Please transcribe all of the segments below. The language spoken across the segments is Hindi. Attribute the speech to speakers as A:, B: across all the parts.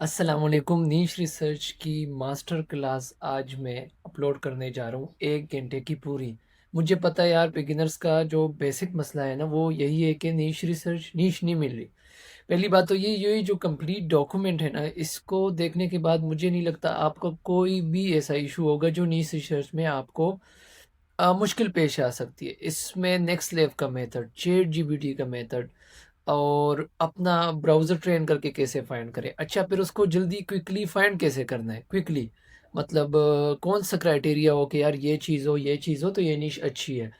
A: अस्सलामुअलैकुम। नीश रिसर्च की मास्टर क्लास आज मैं अपलोड करने जा रहा हूँ 1 घंटे की पूरी। मुझे पता है यार, बिगिनर्स का जो बेसिक मसला है ना वो यही है कि नीश रिसर्च नीश नहीं मिल रही। पहली बात तो यही जो कंप्लीट डॉक्यूमेंट है ना, इसको देखने के बाद मुझे नहीं लगता आपका कोई भी ऐसा इशू होगा जो नीश रिसर्च में आपको मुश्किल पेश आ सकती है। इसमें नेक्स्ट लेव का मेथड, चैट जीपीटी का मेथड और अपना ब्राउज़र ट्रेन करके कैसे फाइंड करें। अच्छा, फिर उसको जल्दी क्विकली फाइंड कैसे करना है? क्विकली मतलब कौन सा क्राइटेरिया हो कि यार ये चीज़ हो तो ये निश अच्छी है।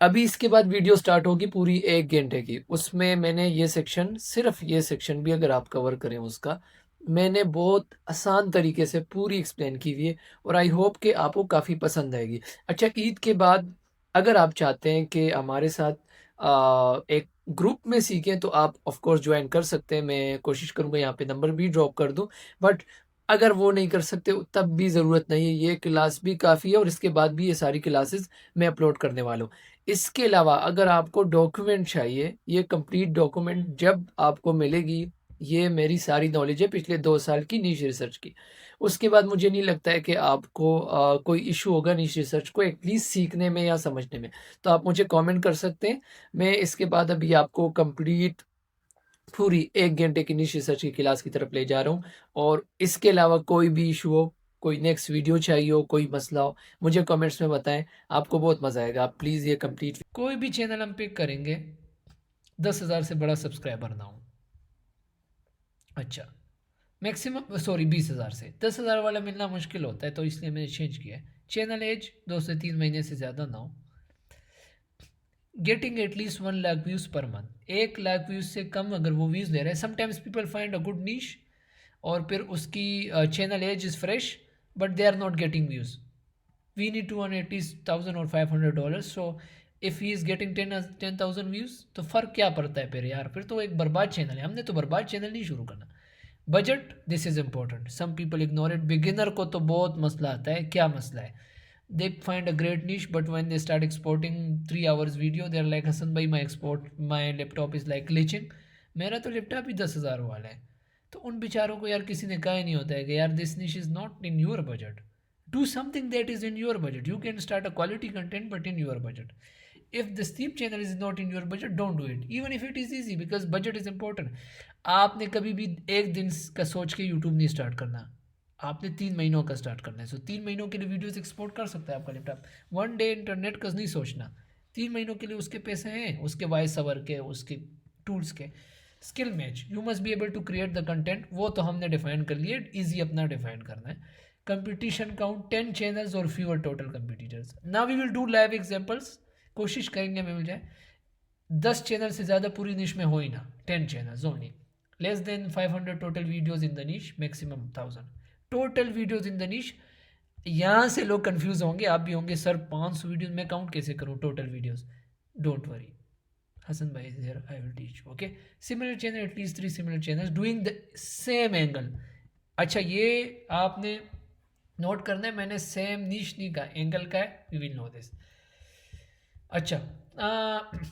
A: अभी इसके बाद वीडियो स्टार्ट होगी पूरी 1 घंटे की। उसमें मैंने ये सेक्शन, सिर्फ ये सेक्शन भी अगर आप कवर करें उसका, मैंने बहुत आसान तरीके से पूरी एक्सप्लेन की हुई है और आई होप कि आपको काफ़ी पसंद आएगी। अच्छा, ईद के बाद अगर आप चाहते हैं कि हमारे साथ एक ग्रुप में सीखें तो आप ऑफ कोर्स ज्वाइन कर सकते हैं। मैं कोशिश करूँगा यहाँ पे नंबर भी ड्रॉप कर दूँ, बट अगर वो नहीं कर सकते तब भी ज़रूरत नहीं है, ये क्लास भी काफ़ी है और इसके बाद भी ये सारी क्लासेस मैं अपलोड करने वाला हूँ। इसके अलावा अगर आपको डॉक्यूमेंट चाहिए, ये कंप्लीट डॉक्यूमेंट जब आपको मिलेगी, ये मेरी सारी नॉलेज है पिछले 2 साल की नीश रिसर्च की। उसके बाद मुझे नहीं लगता है कि आपको कोई इश्यू होगा नीश रिसर्च को एटलीस्ट सीखने में या समझने में। तो आप मुझे कमेंट कर सकते हैं। मैं इसके बाद अभी आपको कंप्लीट पूरी 1 घंटे की नीश रिसर्च की क्लास की तरफ ले जा रहा हूँ और इसके अलावा कोई भी इशू हो, कोई नेक्स्ट वीडियो चाहिए हो, कोई मसला हो, मुझे कमेंट्स में बताएं। आपको बहुत मज़ा आएगा। आप प्लीज़ ये कंप्लीट कोई भी चैनल हम पिक करेंगे 10,000 से बड़ा सब्सक्राइबर ना हो। अच्छा, मैक्सिमम सॉरी 20,000 से 10,000 वाला मिलना मुश्किल होता है, तो इसलिए मैंने चेंज किया है। चैनल एज 2 से 3 महीने से ज़्यादा ना हो। Getting at least 1 lakh views per month. 1 lakh views से कम अगर वो व्यूज़ ले रहे हैं, sometimes people find a good niche और फिर उसकी channel age is fresh but they are not getting views. We need to earn at least $1,000 और $500। So if he is getting 10,000 views तो फ़र्क क्या पड़ता है फिर यार? फिर तो एक बर्बाद चैनल है। हमने तो बर्बाद चैनल नहीं शुरू करना। Budget, this is important. Some people ignore it. Beginner को तो बहुत मसला आता है। क्या मसला है? They find a great niche, but when they start exporting 3 hours video, they're like, Hasan भाई my laptop is like glitching। मेरा तो लैपटॉप ही 10,000 वाला है। तो उन बेचारों को यार किसी ने कहा ही नहीं होता है कि यार this niche is not in your budget, do something that is in your budget। You can start a quality content but in your budget। if the steep channel is not in your budget, don't do it even if it is easy, because budget is important। आपने कभी भी एक दिन का सोच के यूट्यूब नहीं स्टार्ट करना। आपने 3 महीनों का स्टार्ट करना है। सो 3 महीनों के लिए वीडियोस एक्सपोर्ट कर सकता है आपका लैपटॉप। वन डे इंटरनेट का नहीं सोचना। 3 महीनों के लिए उसके पैसे हैं, उसके वॉइस ओवर के, उसके टूल्स के। Skill match, you must be able to create the content, वो तो हमने डिफाइन कर लिए। ईजी अपना डिफाइन करना है। कंपटीशन काउंट 10 चैनल्स और fewer total competitors. Now we will do live examples. कोशिश करेंगे हमें मिल जाए। 10 चैनल से ज़्यादा पूरी निश में हो ही ना। 10 channels only. Less than 500 total videos in the निश, maximum 1000 total videos in the निश। यहाँ से लोग कंफ्यूज होंगे, आप भी होंगे, सर 500 वीडियोज मैं काउंट कैसे करूँ total videos? Don't worry, Hasan भाई is here, I will teach. Okay, similar channel, at least 3 similar channels doing the same angle. अच्छा, ये आपने नोट करना है, मैंने सेम नीश नहीं कहा, एंगल का है। We will know this. अच्छा,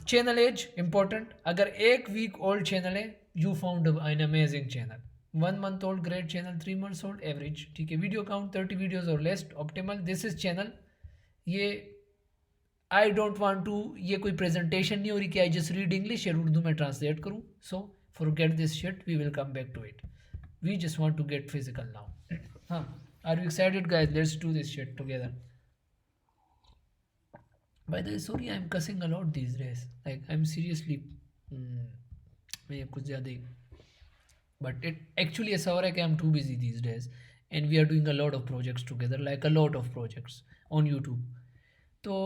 A: चैनल एज इंपॉर्टेंट। अगर 1 वीक ओल्ड चैनल है, you found an amazing channel. 1 month old great channel, 3 months old average. ठीक है, वीडियो काउंट 30 वीडियोज और less optimal. This is channel. ये आई डोंट वांट टू, ये कोई प्रेजेंटेशन नहीं हो रही कि आई जस्ट रीड इंग्लिश या उर्दू में ट्रांसलेट करूँ। So forget this shit, we will come back to it. We just want to get physical now. हाँ, are you excited guys? Let's do this shit together. By the way, sorry, I'm cussing a lot these days. Like, I'm seriously, mm, मैं कुछ ज़्यादा ही, but it actually ऐसा हो रहा है कि I'm too busy these days and we are doing a lot of projects together, like a lot of projects on YouTube। तो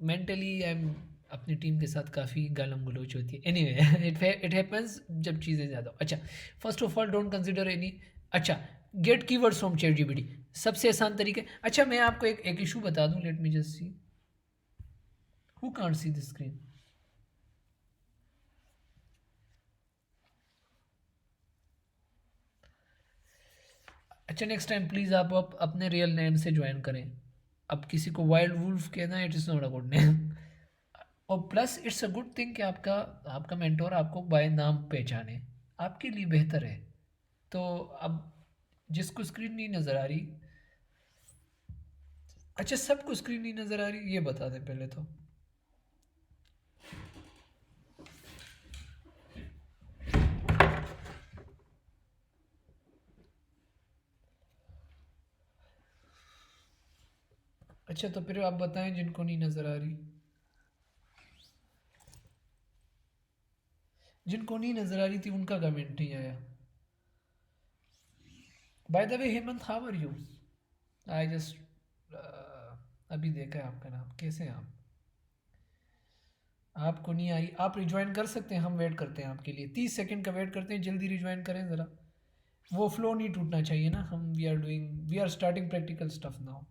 A: mentally I'm अपनी टीम के साथ काफ़ी गालम गलोच होती है। एनीवे इट हैपेंस जब चीज़ें ज़्यादा। अच्छा, first of all don't consider any. अच्छा, get keywords from chat GPT, सबसे आसान तरीके। अच्छा, मैं आपको एक इशू बता दूं, late me just see. Who can't see the screen? अच्छा, नेक्स्ट टाइम प्लीज़ आप अपने रियल नेम से ज्वाइन करें। अब किसी को वाइल्ड वुल्फ कहना, it is not a good name. और plus it's a good thing कि आपका आपका मेंटोर आपको बाय नाम पहचाने, आपके लिए बेहतर है। तो अब जिसको स्क्रीन नहीं नज़र आ रही, अच्छा सबको स्क्रीन नहीं नज़र आ रही, ये बता दें पहले तो। अच्छा तो फिर आप बताएं जिनको नहीं नज़र आ रही, जिनको नहीं नज़र आ रही थी उनका कमेंट नहीं आया। By the way Hemant, how are you? I just अभी देखा है आपका नाम, कैसे हैं आप? आपको नहीं आई, आप रिज्वाइन कर सकते हैं, हम वेट करते हैं आपके लिए, 30 सेकंड का वेट करते हैं, जल्दी रिज्वाइन करें ज़रा, वो फ्लो नहीं टूटना चाहिए ना। हम we are starting practical stuff now.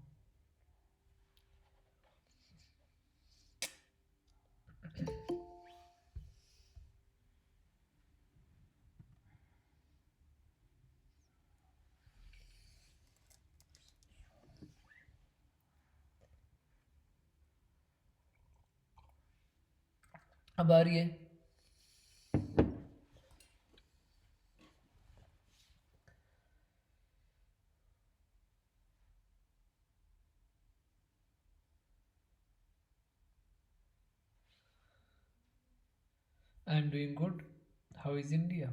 A: अब आ रही है? I am doing good. How is India?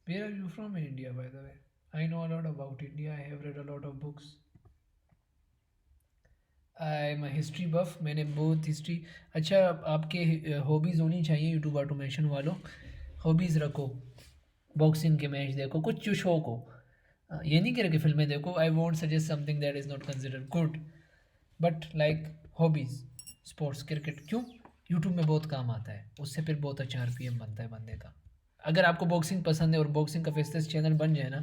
A: Where are you from in India by the way? I know a lot about India, I have read a lot of books. I am history buff, मैंने बहुत हिस्ट्री। अच्छा, आपके हॉबीज़ होनी चाहिए यूट्यूब ऑटोमेशन वालों, हॉबीज़ रखो, बॉक्सिंग के मैच देखो, कुछ जो शौक हो। ये नहीं कह रहा कि फिल्में देखो, I want suggest something that is not consider good, but like hobbies, sports, cricket, क्यों? यूट्यूब में बहुत काम आता है, उससे फिर बहुत अच्छा आरपीएम बनता है बंदे का। अगर आपको बॉक्सिंग पसंद है और बॉक्सिंग का फेसलेस चैनल बन जाए ना,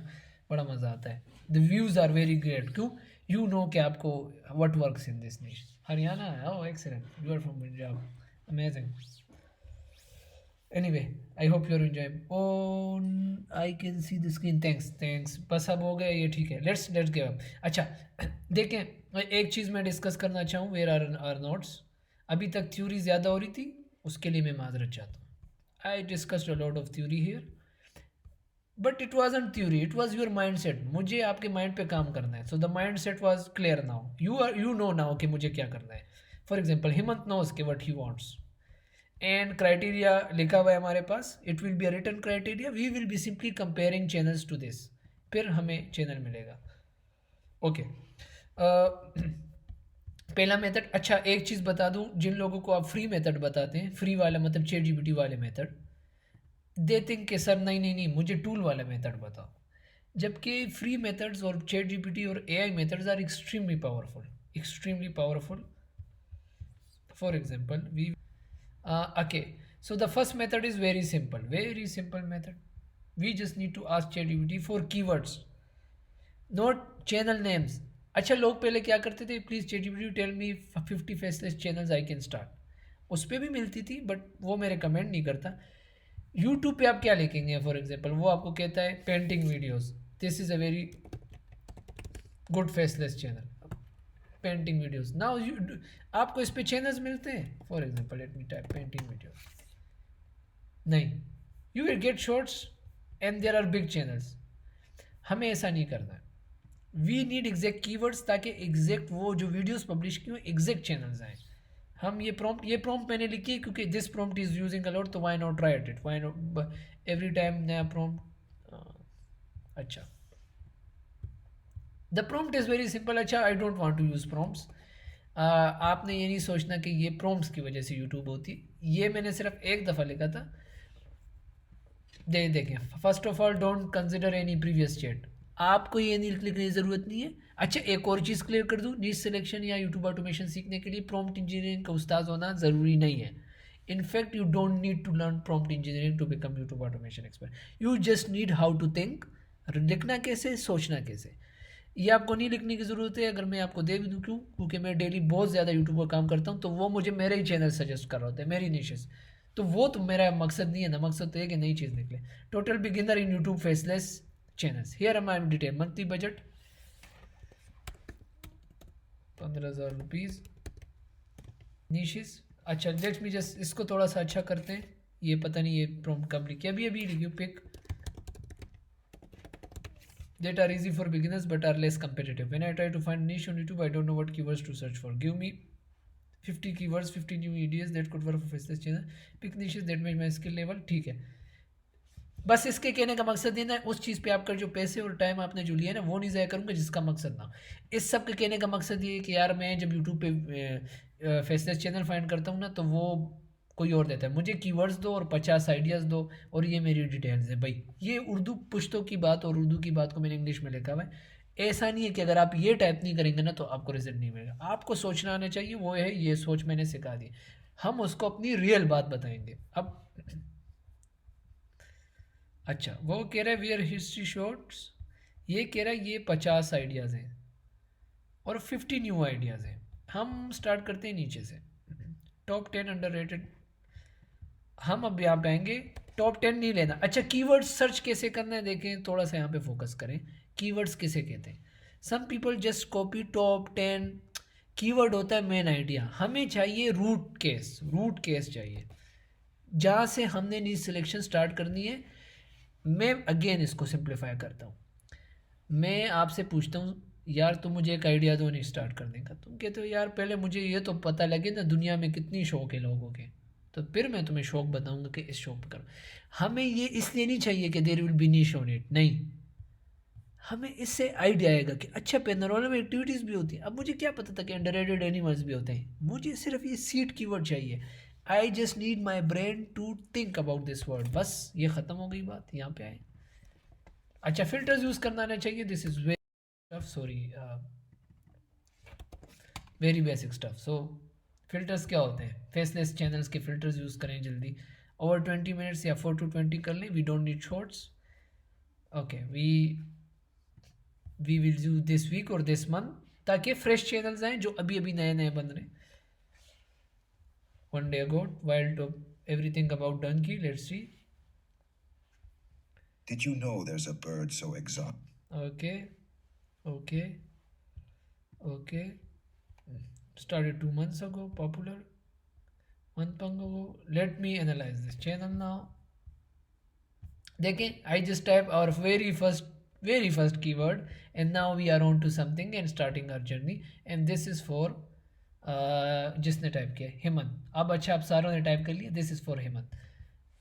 A: बड़ा मज़ा आता है। The views are very great, क्यों? यू नो कि आपको what works in this niche. Haryana है, oh excellent, you are from Punjab, amazing. Anyway, I hope you are enjoying. On I can see the screen, thanks thanks, बस अब हो गया ये, ठीक है, लेट्स गिव अप। अच्छा देखें, एक चीज़ मैं डिस्कस करना चाहूँ, वेयर आर आर नोट्स। अभी तक थ्योरी ज़्यादा हो रही थी, उसके लिए मैं माजरत चाहता हूँ। I discussed a lot of theory here, but it wasn't theory, it was your mind set. मुझे आपके माइंड पे काम करना है, so the mind set was clear now, you know now कि मुझे क्या करना है। फॉर एग्जाम्पल हेमंत नोज के what he wants, and criteria लिखा हुआ है हमारे पास, it will be a return criteria, we will be simply comparing channels to this, फिर हमें चैनल मिलेगा। ओके पहला मेथड। अच्छा एक चीज़ बता दूं, जिन लोगों को आप फ्री मेथड बताते हैं, फ्री वाला मतलब चैट जीपीटी वाले मेथड, दे थिंक कि सर नहीं नहीं नहीं मुझे टूल वाला मेथड बताओ, जबकि फ्री मेथड्स और चैट जीपीटी और AI methods are extremely powerful, extremely powerful. For example we okay, so the first method is very simple method. We just need to ask ChatGPT for keywords, not channel names. अच्छा लोग पहले क्या करते थे, please ChatGPT tell me 50 faceless channels I can start, उस पर भी मिलती थी, बट वो मैं रिकमेंड नहीं करता। यूट्यूब पे आप क्या लिखेंगे, फॉर एग्जांपल वो आपको कहता है painting videos, this is a very good faceless channel, painting videos. Now you, आपको इस पे चैनल्स मिलते हैं, for example let me type painting videos, नहीं, you will get shorts and there are big channels. हमें ऐसा नहीं करना है, वी नीड एग्जैक्ट कीवर्ड्स, ताकि एग्जैक्ट वो जो वीडियोस पब्लिश की हो एग्जैक्ट चैनल्स आए। हम ये प्रॉम्प्ट मैंने लिखी है क्योंकि this prompt is using a lot, तो why not write it, why not every time नया प्रॉम्प्ट। अच्छा the prompt is very simple. अच्छा I don't want to use prompts, आपने ये नहीं सोचना कि ये प्रॉम्प्ट्स की वजह से यूट्यूब होती, ये मैंने सिर्फ एक दफ़ा लिखा था। देखें, first of all don't consider any previous chat, आपको ये नहीं लिखने की ज़रूरत नहीं है। अच्छा एक और चीज़ क्लियर कर दूँ, नीश सिलेक्शन या यूट्यूब ऑटोमेशन सीखने के लिए प्रॉम्प्ट इंजीनियरिंग का उस्ताद होना ज़रूरी नहीं है। In fact you don't need to learn prompt engineering to become YouTube automation expert, you just need how to think, लिखना कैसे, सोचना कैसे। ये आपको नहीं लिखने की ज़रूरत है, अगर मैं आपको दे भी दूँ, क्यों? क्योंकि मैं डेली बहुत ज़्यादा यूट्यूब का काम करता हूँ, तो वो मुझे मेरे ही चैनल सजेस्ट कर रहे होते हैं, मेरी निशेस, तो वो तो मेरा मकसद नहीं है ना, मकसद तो है कि नई चीज़ निकले। Total beginner in YouTube faceless channels, here am I am detail, monthly budget 15,000 rupees, niches. अच्छा लेट मी जस्ट इसको थोड़ा सा अच्छा करते हैं, ये पता नहीं ये प्रॉम्प्ट कब लिखी, अभी अभी लिखी pick that are easy for beginners but are less competitive. When I try to find niche on YouTube, I don't know what keywords to search for. Give me 50 keywords, 50 new ideas that could work for faceless channel. Pick niches that match my skill level. ठीक है, बस इसके कहने का मकसद ये ना उस चीज़ पे आपका जो पैसे और टाइम आपने जो लिया है ना वो नहीं ज़ाया करूँगा जिसका मकसद ना। इस सब के कहने का मकसद ये है कि यार मैं जब यूट्यूब पे फेसलेस चैनल फाइंड करता हूँ ना तो वो कोई और देता है, मुझे कीवर्ड्स दो और 50 आइडियाज़ दो और ये मेरी डिटेल्स है भाई। ये उर्दू पुश्तो की बात और उर्दू की बात को मैंने इंग्लिश में लिखा हुआ है। ऐसा नहीं है कि अगर आप ये टाइप नहीं करेंगे ना तो आपको रिजल्ट नहीं मिलेगा। आपको सोचना आना चाहिए, वो है ये सोच मैंने सिखा दी। हम उसको अपनी रियल बात बताएंगे अब। अच्छा, वो कह रहा है वियर हिस्ट्री शॉर्ट्स, ये कह रहा है ये 50 आइडियाज़ हैं और 50 न्यू आइडियाज़ हैं। हम स्टार्ट करते हैं नीचे से। टॉप 10 अंडररेटेड, हम अब यहाँ पे आएंगे। टॉप 10 नहीं लेना। अच्छा, कीवर्ड्स सर्च कैसे करना है देखें, थोड़ा सा यहाँ पे फोकस करें। कीवर्ड्स किसे कहते हैं? Some people just copy top 10। Keyword होता है मेन आइडिया, हमें चाहिए रूट केस, रूट केस चाहिए जहाँ से हमने नीड सिलेक्शन स्टार्ट करनी है। मैं अगेन इसको सिंप्लीफाई करता हूँ। मैं आपसे पूछता हूँ यार तुम मुझे एक आइडिया दो नहीं स्टार्ट करने का, तुम कहते हो यार पहले मुझे ये तो पता लगे ना दुनिया में कितनी शौक है लोगों के, तो फिर मैं तुम्हें शौक बताऊंगा कि इस शौक पर करो। हमें ये इसलिए नहीं चाहिए कि there will be niche on it, नहीं, हमें इससे आइडिया आएगा कि अच्छा पैनोरामा में एक्टिविटीज़ भी होती हैं। अब मुझे क्या पता था कि अंडररेटेड एनिमल्स भी होते हैं, मुझे सिर्फ ये सीड कीवर्ड चाहिए। I just need my brain to think about this word, बस ये ख़त्म हो गई बात। यहाँ पे आए। अच्छा, फिल्टर्स यूज़ करना आना चाहिए। This is very tough, sorry, very basic stuff. So filters क्या होते हैं? फेसलेस चैनल्स के फिल्टर्स यूज़ करें जल्दी, ओवर 20 मिनट्स या 4 to 20 कर लें। We don't need shorts. Okay, we will do this week और दिस मंथ, ताकि फ्रेश चैनल्स आएँ जो अभी अभी नए नए बन रहे हैं। One day ago wild top everything about Dunki, let's see.
B: Did you know there's a bird so exotic?
A: Okay okay okay, started 2 months ago, popular 1 month ago. Let me analyze this channel now. देखें, I just type our very first keyword and now we are on to something and starting our journey and this is for जिसने टाइप किया हेमंत। अब अच्छा, आप सारों ने टाइप कर लिया, this is for Hemant.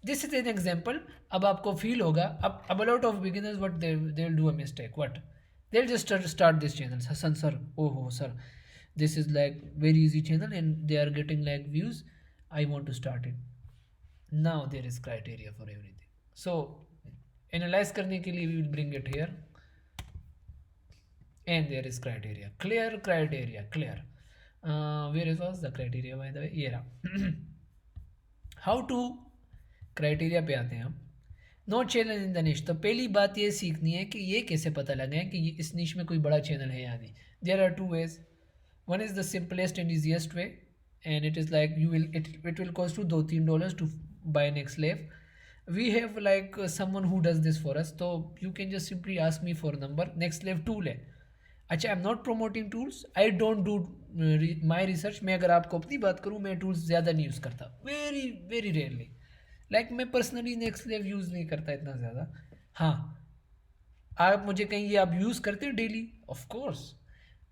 A: This is an example. अब आपको फील होगा, अब a lot of beginners what they will do a mistake, what they will just start this channel. Hasan sir, ओहो sir, this is like very easy channel and they are getting like views, I want to start it. Now there is criteria for everything. So analyse करने के लिए we will bring it here and there is criteria, clear criteria, clear. Where is was the criteria by the way, ये रहा। हाउ टू क्राइटेरिया पे आते हैं हम। नो चैनल इन द निश, तो पहली बात ये सीखनी है कि ये कैसे पता लगाएं कि इस निश में कोई बड़ा चैनल है या नहीं। There are two ways, one is the simplest and easiest way and it is like you will it will cost to $2-3 to buy NextLev. We have like someone who does this for us, तो you can just simply ask me for number, NextLev tool है। अच्छा, I am not promoting tools, I don't do my research. मैं अगर आपको अपनी बात करूँ, मैं टूल्स ज़्यादा नहीं यूज़ करता, वेरी वेरी रेयरली। लाइक मैं पर्सनली नेक्स्ट लेव यूज़ नहीं करता इतना ज़्यादा। हाँ, आप मुझे कहेंगे आप यूज़ करते हो डेली, ऑफ कोर्स।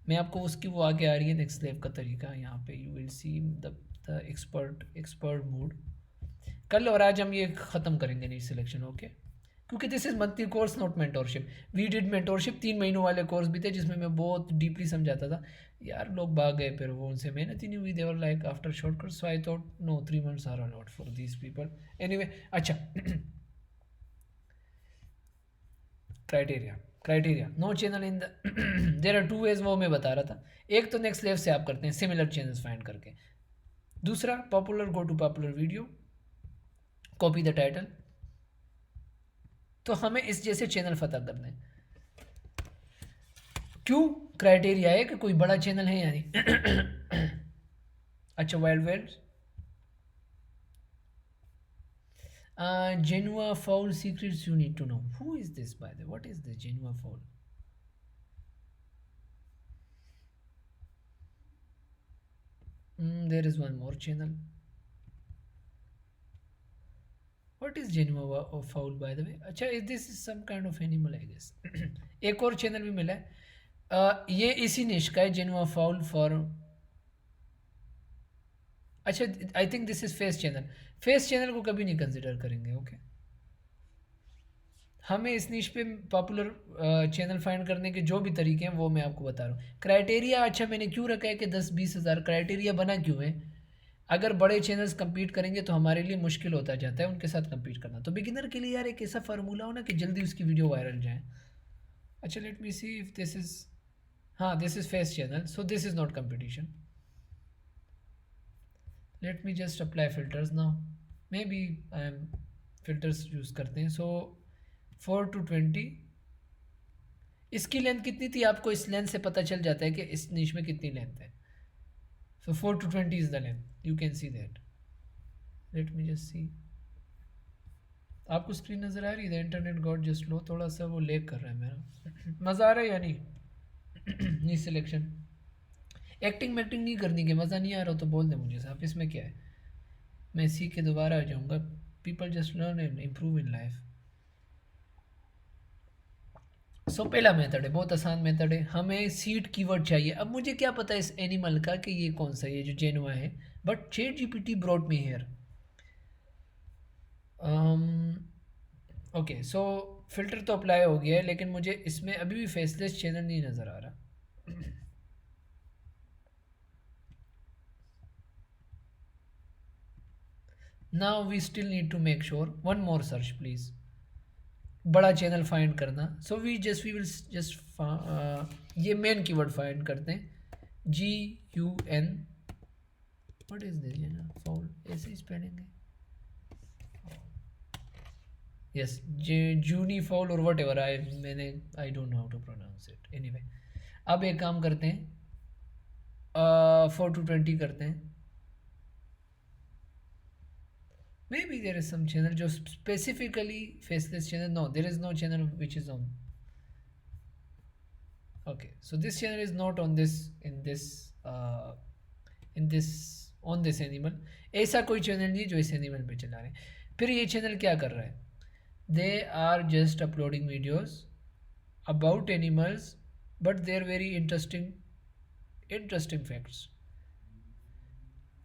A: मैं आपको उसकी वो आगे आ रही है नेक्स्ट लेव का तरीका, यहाँ पे you will see the expert mood. कल और आज हम ये ख़त्म करेंगे नहीं सिलेक्शन, ओके? क्योंकि this is monthly course, not mentorship. We did mentorship, 3 महीनों वाले कोर्स भी थे जिसमें मैं बहुत डीपली समझाता था। यार लोग भाग गए, फिर वो उनसे मेहनत ही नहीं हुई, they were like after shortcut. So I thought no, 3 months are allot for these people. Anyway, अच्छा, criteria no channel in the there are two ways, वो मैं बता रहा था। एक तो नेक्स्ट लेव से आप करते हैं सिमिलर चैनल्स फाइंड करके। दूसरा, popular, go to popular video, copy the title. तो हमें इस जैसे चैनल फतह करने हैं। क्यों? क्राइटेरिया है कि कोई बड़ा चैनल है या नहीं। अच्छा, wild whales, Genua fowl secrets you need to know. Who is this, by the way? What is the Genua fowl? There is one more channel. What is guinea fowl by the way? अच्छा, this is some kind of animal I guess. एक और चैनल भी मिला है, ये इसी निश का है, जेनुआ फाउल फॉर। अच्छा, आई think this is face channel. Face channel को कभी नहीं कंसिडर करेंगे, ओके। हमें इस निश पे पॉपुलर चैनल फाइंड करने के जो भी तरीके हैं वो मैं आपको बता रहा हूँ। क्राइटेरिया अच्छा मैंने क्यों रखा है कि 10-20 हज़ार, क्राइटेरिया बना क्यों है? अगर बड़े चैनल्स compete करेंगे तो हमारे लिए मुश्किल होता जाता है उनके साथ compete करना। तो बिगिनर के लिए यार एक ऐसा फार्मूला हो ना कि जल्दी उसकी वीडियो वायरल जाए। अच्छा, let me see if this is, हाँ this is face channel, so this is not competition. Let me just apply filters now, maybe I am filters use करते हैं। सो 4 to 20, इसकी लेंथ कितनी थी आपको इस लेंथ से पता चल जाता है कि इस निश में कितनी लेंथ है। सो 4 to 20 is the length, you can see that. Late me just see, आपको स्क्रीन नज़र आ रही है? इंटरनेट गॉड जस्ट लो, थोड़ा सा वो लेग कर रहा है मेरा। मज़ा आ रहा है या नहीं? नहीं सिलेक्शन, एक्टिंग मैक्टिंग नहीं करनी कि मज़ा नहीं आ रहा तो बोल दे मुझे साहब, इसमें क्या है, मैं सीख के दोबारा आ जाऊँगा। People just learn and improve in life. So पहला मेथड है, बहुत आसान मेथड है, हमें सीड कीवर्ड चाहिए। अब मुझे क्या पता है इस एनिमल का कि ये कौन सा है, ये जो जेनुआ है, but chat GPT brought me here. Okay, so filter तो अप्लाई हो गया है, लेकिन मुझे इसमें अभी भी फेसलेस चैनल नहीं नज़र आ रहा। Now we still need to make sure, one more search please, बड़ा चैनल फाइंड करना। सो वी विल जस्ट ये मेन कीवर्ड फाइंड करते हैं, GUN, what is this fowl, ऐसे ही स्पेलिंग है, यस जूनी फॉल और whatever, I don't know how to pronounce it, anyway. अब एक काम करते हैं, 4 to 20 करते हैं। Maybe there is some channel जो specifically faceless channel, no there is no channel which is on, okay, so this channel is not on this, in this on this animal। ऐसा कोई चैनल नहीं जो इस एनिमल पे चला रहे हैं। फिर ये चैनल क्या कर रहा है, they are just uploading videos about animals, but they are very interesting facts.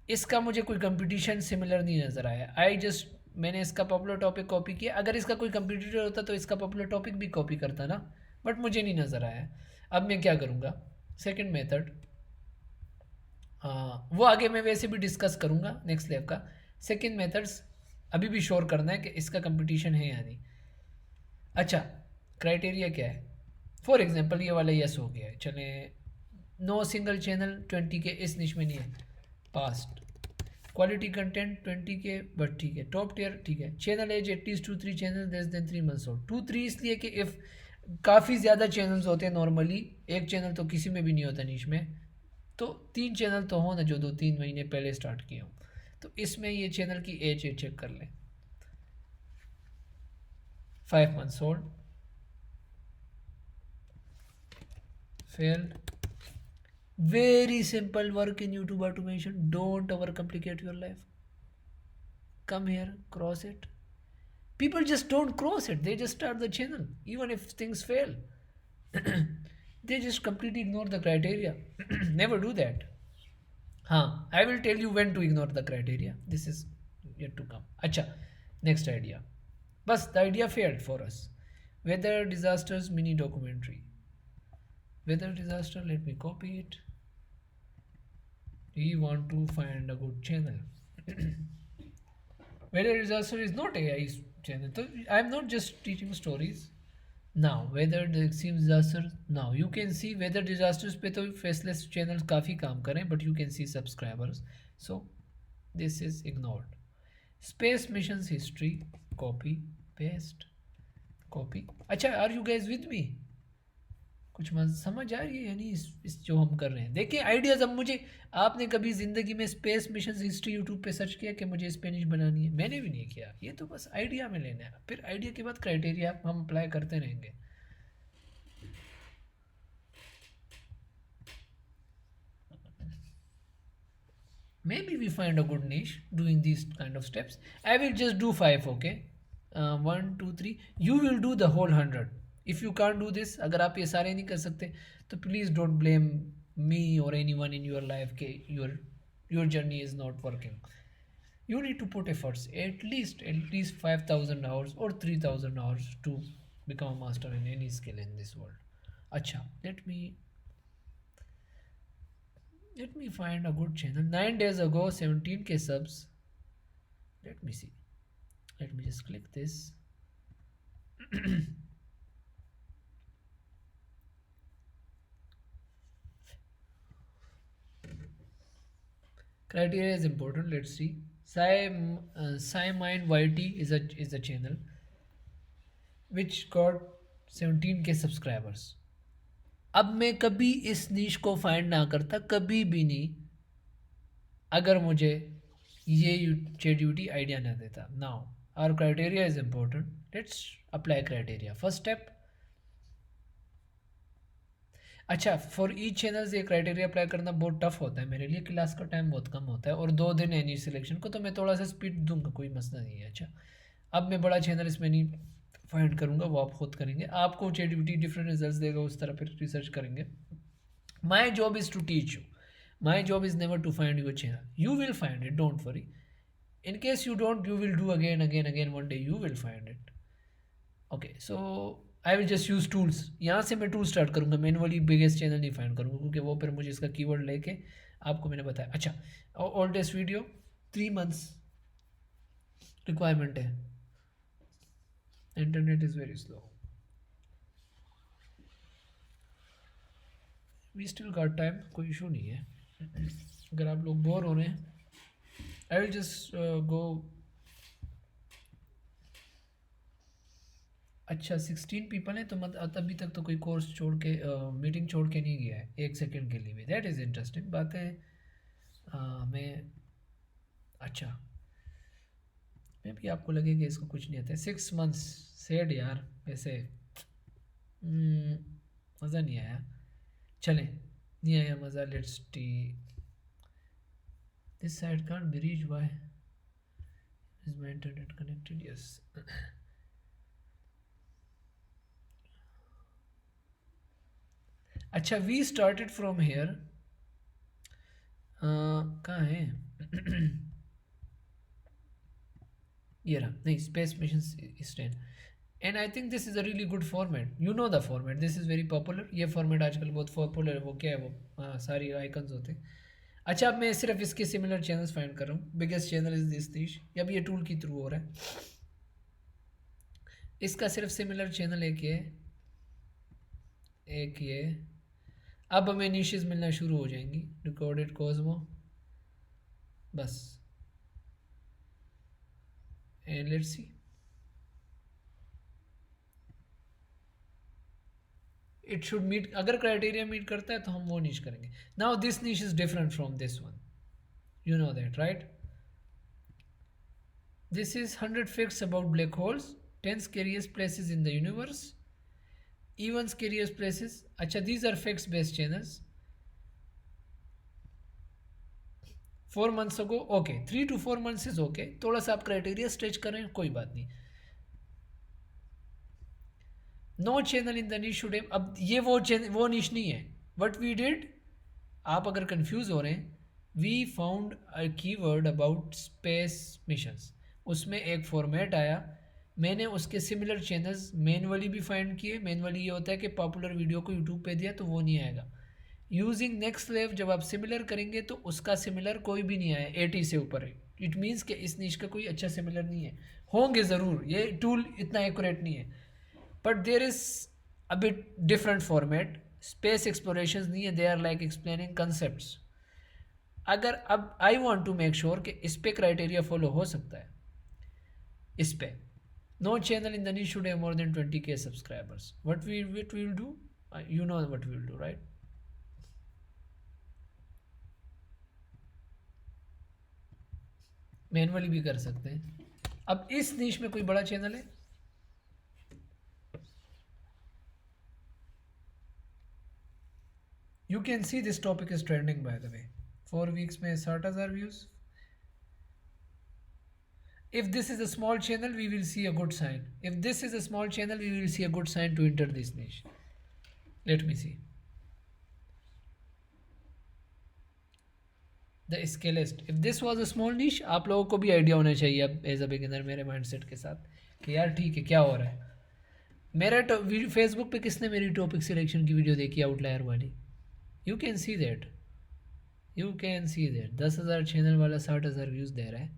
A: इसका मुझे कोई कंपटीशन सिमिलर नहीं नज़र आया। मैंने इसका पॉपुलर टॉपिक कॉपी किया, अगर इसका कोई कंपटीटर होता तो इसका पॉपुलर टॉपिक भी कॉपी करता ना, बट मुझे नहीं नज़र आया। अब मैं क्या करूँगा, सेकंड मेथड, हाँ वो आगे मैं वैसे भी डिस्कस करूँगा नेक्स्ट लेव का। सेकंड मेथड्स अभी भी श्योर करना है कि इसका कंपटीशन है या नहीं। अच्छा, क्राइटेरिया क्या है, फॉर एग्जांपल ये वाला यस हो गया है, चले नो सिंगल चैनल 20 के इस निश में नहीं है, पास्ट क्वालिटी कंटेंट 20 के बट ठीक है, टॉप टियर ठीक है, channel age at least 2-3 channel less than 3 months old. 2-3 इसलिए कि इफ़ काफ़ी ज़्यादा चैनल्स होते हैं नॉर्मली, एक चैनल तो किसी में भी नहीं होता नीच में, तो 3 चैनल तो हो ना जो 2-3 महीने पहले स्टार्ट किए हो। तो इसमें ये चैनल की एज चेक कर लें, 5 months old, failed। Very simple work in YouTube automation, don't overcomplicate your life, come here, cross it। People just don't cross it, they just start the channel even if things fail। They just completely ignore the criteria। Never do that। हाँ, I will tell you when to ignore the criteria, this is yet to come। अच्छा, next idea, बस the idea failed for us। Weather disasters mini documentary, weather disaster, let me copy it, we want to find a good channel। Weather disaster is not AI channel, so I am not just teaching stories। Now weather disaster, now you can see weather disasters पे तो faceless channels काफ़ी काम करें, but you can see subscribers, so this is ignored। Space missions history, copy paste, copy। अच्छा, are you guys with me? कुछ समझ आ रही है यानी इस जो हम कर रहे हैं। देखिए आइडियाज़, अब मुझे, आपने कभी ज़िंदगी में स्पेस मिशन हिस्ट्री यूट्यूब पे सर्च किया कि मुझे स्पेनिश बनानी है? मैंने भी नहीं किया, ये तो बस आइडिया में लेना है, फिर आइडिया के बाद क्राइटेरिया हम अप्लाई करते रहेंगे। maybe we find a good niche doing these kind of steps. I will just do 5, okay? 1 2 3. You will do the whole 100. If you can't do this, अगर आप ये सारे नहीं कर सकते तो please don't blame me or anyone in your life कि your journey is not working. You need to put efforts, at least 5,000 hours or 3,000 hours to become a master in any skill in this world. अच्छा, let me find a good channel. 9 days ago 17k subs. Let me see. Let me just click this. Criteria is important. Let's see. Simon YT is a channel which got 17k subscribers. अब मैं कभी इस नीश को फाइंड ना करता, कभी भी नहीं, अगर मुझे ये चैट ड्यूटी आइडिया ना देता. Now our criteria is important. Let's apply criteria. First step. अच्छा, फॉर ईच चैनल ये क्राइटेरिया अप्लाई करना बहुत टफ होता है मेरे लिए. क्लास का टाइम बहुत कम होता है और 2 दिन है न्यू सिलेक्शन को, तो मैं थोड़ा सा स्पीड दूंगा, कोई मसला नहीं है. अच्छा, अब मैं बड़ा चैनल इसमें नहीं फाइंड करूँगा, वो आप खुद करेंगे. आपको चैट ड्यूटी डिफरेंट रिजल्ट देगा, उस तरह फिर रिसर्च करेंगे. My job is to teach you. My job is never to find your channel. You will find it, don't worry. In case you don't, you will do again. One day you will find it. Okay, so I will just use tools. यहाँ से मैं टूल स्टार्ट करूँगा. मैनुअली बिगेस्ट चैनल नहीं फाइंड करूँगा, क्योंकि वो फिर मुझे इसका कीवर्ड लेके आपको मैंने बताया. अच्छा, ओल्डेस्ट वीडियो 3 months रिक्वायरमेंट है. Internet is very slow. We still got time, कोई इशू नहीं है. अगर आप लोग बोर हो रहे हैं, आई विल जस्ट गो. अच्छा, 16 पीपल हैं, तो अभी तक तो कोई कोर्स छोड़ के मीटिंग छोड़ के नहीं गया है 1 सेकेंड के लिए भी. दैट इज़ इंटरेस्टिंग बात है. मैं अच्छा, मैं भी आपको लगेगा इसको कुछ नहीं आता है. 6 months सेड यार, वैसे मज़ा नहीं आया. चलें, नहीं आया मज़ा. Let's T. This side can't be reach. Why is my internet connected? Yes. अच्छा, वी स्टार्टेड फ्रॉम हेयर. कहाँ है? ये रहा. नहीं, space mission stand. And I think this is a really good format. You know the format, this is very popular. ये फॉर्मेट आजकल बहुत पॉपुलर है. वो क्या है वो? हाँ, सारी आइकन्स होते हैं. अच्छा, अब मैं सिर्फ इसके सिमिलर चैनल्स फाइंड कर रहा हूँ. बिगेस्ट चैनल इज दिस नीश. अब ये टूल के थ्रू हो रहा है. इसका सिर्फ सिमिलर चैनल एक ये. अब हमें नीशेस मिलना शुरू हो जाएंगी. रिकॉर्डेड कॉस्मो, बस. And let's see. It should meet. अगर क्राइटेरिया मीट करता है तो हम वो नीश करेंगे. Now this niche is different from this one. You know that, right? This is 100 facts about black holes, 10 scariest places in the universe, even scariest places. अच्छा, these are facts based channels. 4 months ago, okay. 3 to 4 months is okay. थोड़ा सा आप क्राइटेरिया स्ट्रेच करें, कोई बात नहीं. No channel in the niche should. अब ये वो नीश नहीं है. व्हाट वी डिड, आप अगर कंफ्यूज हो रहे हैं, we found a keyword about space missions. उसमें एक फॉर्मेट आया, मैंने उसके सिमिलर चैनल्स मैनुअली भी फाइंड किए. मैनुअली ये होता है कि पॉपुलर वीडियो को यूट्यूब पे दिया तो वो नहीं आएगा. यूजिंग नेक्स्ट लेव जब आप सिमिलर करेंगे तो उसका सिमिलर कोई भी नहीं आया, 80 से ऊपर है. इट मीन्स कि इस नीश का कोई अच्छा सिमिलर नहीं है. होंगे ज़रूर, ये टूल इतना एक्यूरेट नहीं है, but there is a bit different format. Space exploration नहीं है, they are like explaining concepts. अगर अब I want to make sure कि इस पे क्राइटेरिया फॉलो हो सकता है. इस पे no channel in the niche should have more than 20k subscribers. What we will do, you know what we will do, right? Manually भी कर सकते हैं. अब इस नीश में कोई बड़ा चैनल है? You can see this topic is trending, by the way. 4 weeks में 60,000 views. If this is a small channel, we will see a good sign. If this is a small channel, we will see a good sign to enter this niche. Let me see. The scalist. If this was a small niche, आप लोगों को भी आइडिया होना चाहिए अब एज अ बिगिनर मेरे माइंडसेट के साथ कि यार ठीक है क्या हो रहा है. मेरा फेसबुक पे किसने मेरी टॉपिक सिलेक्शन की वीडियो देखी आउटलायर वाली? You can see that. 10,000 channel वाला 60,000 व्यूज़ दे रहा है.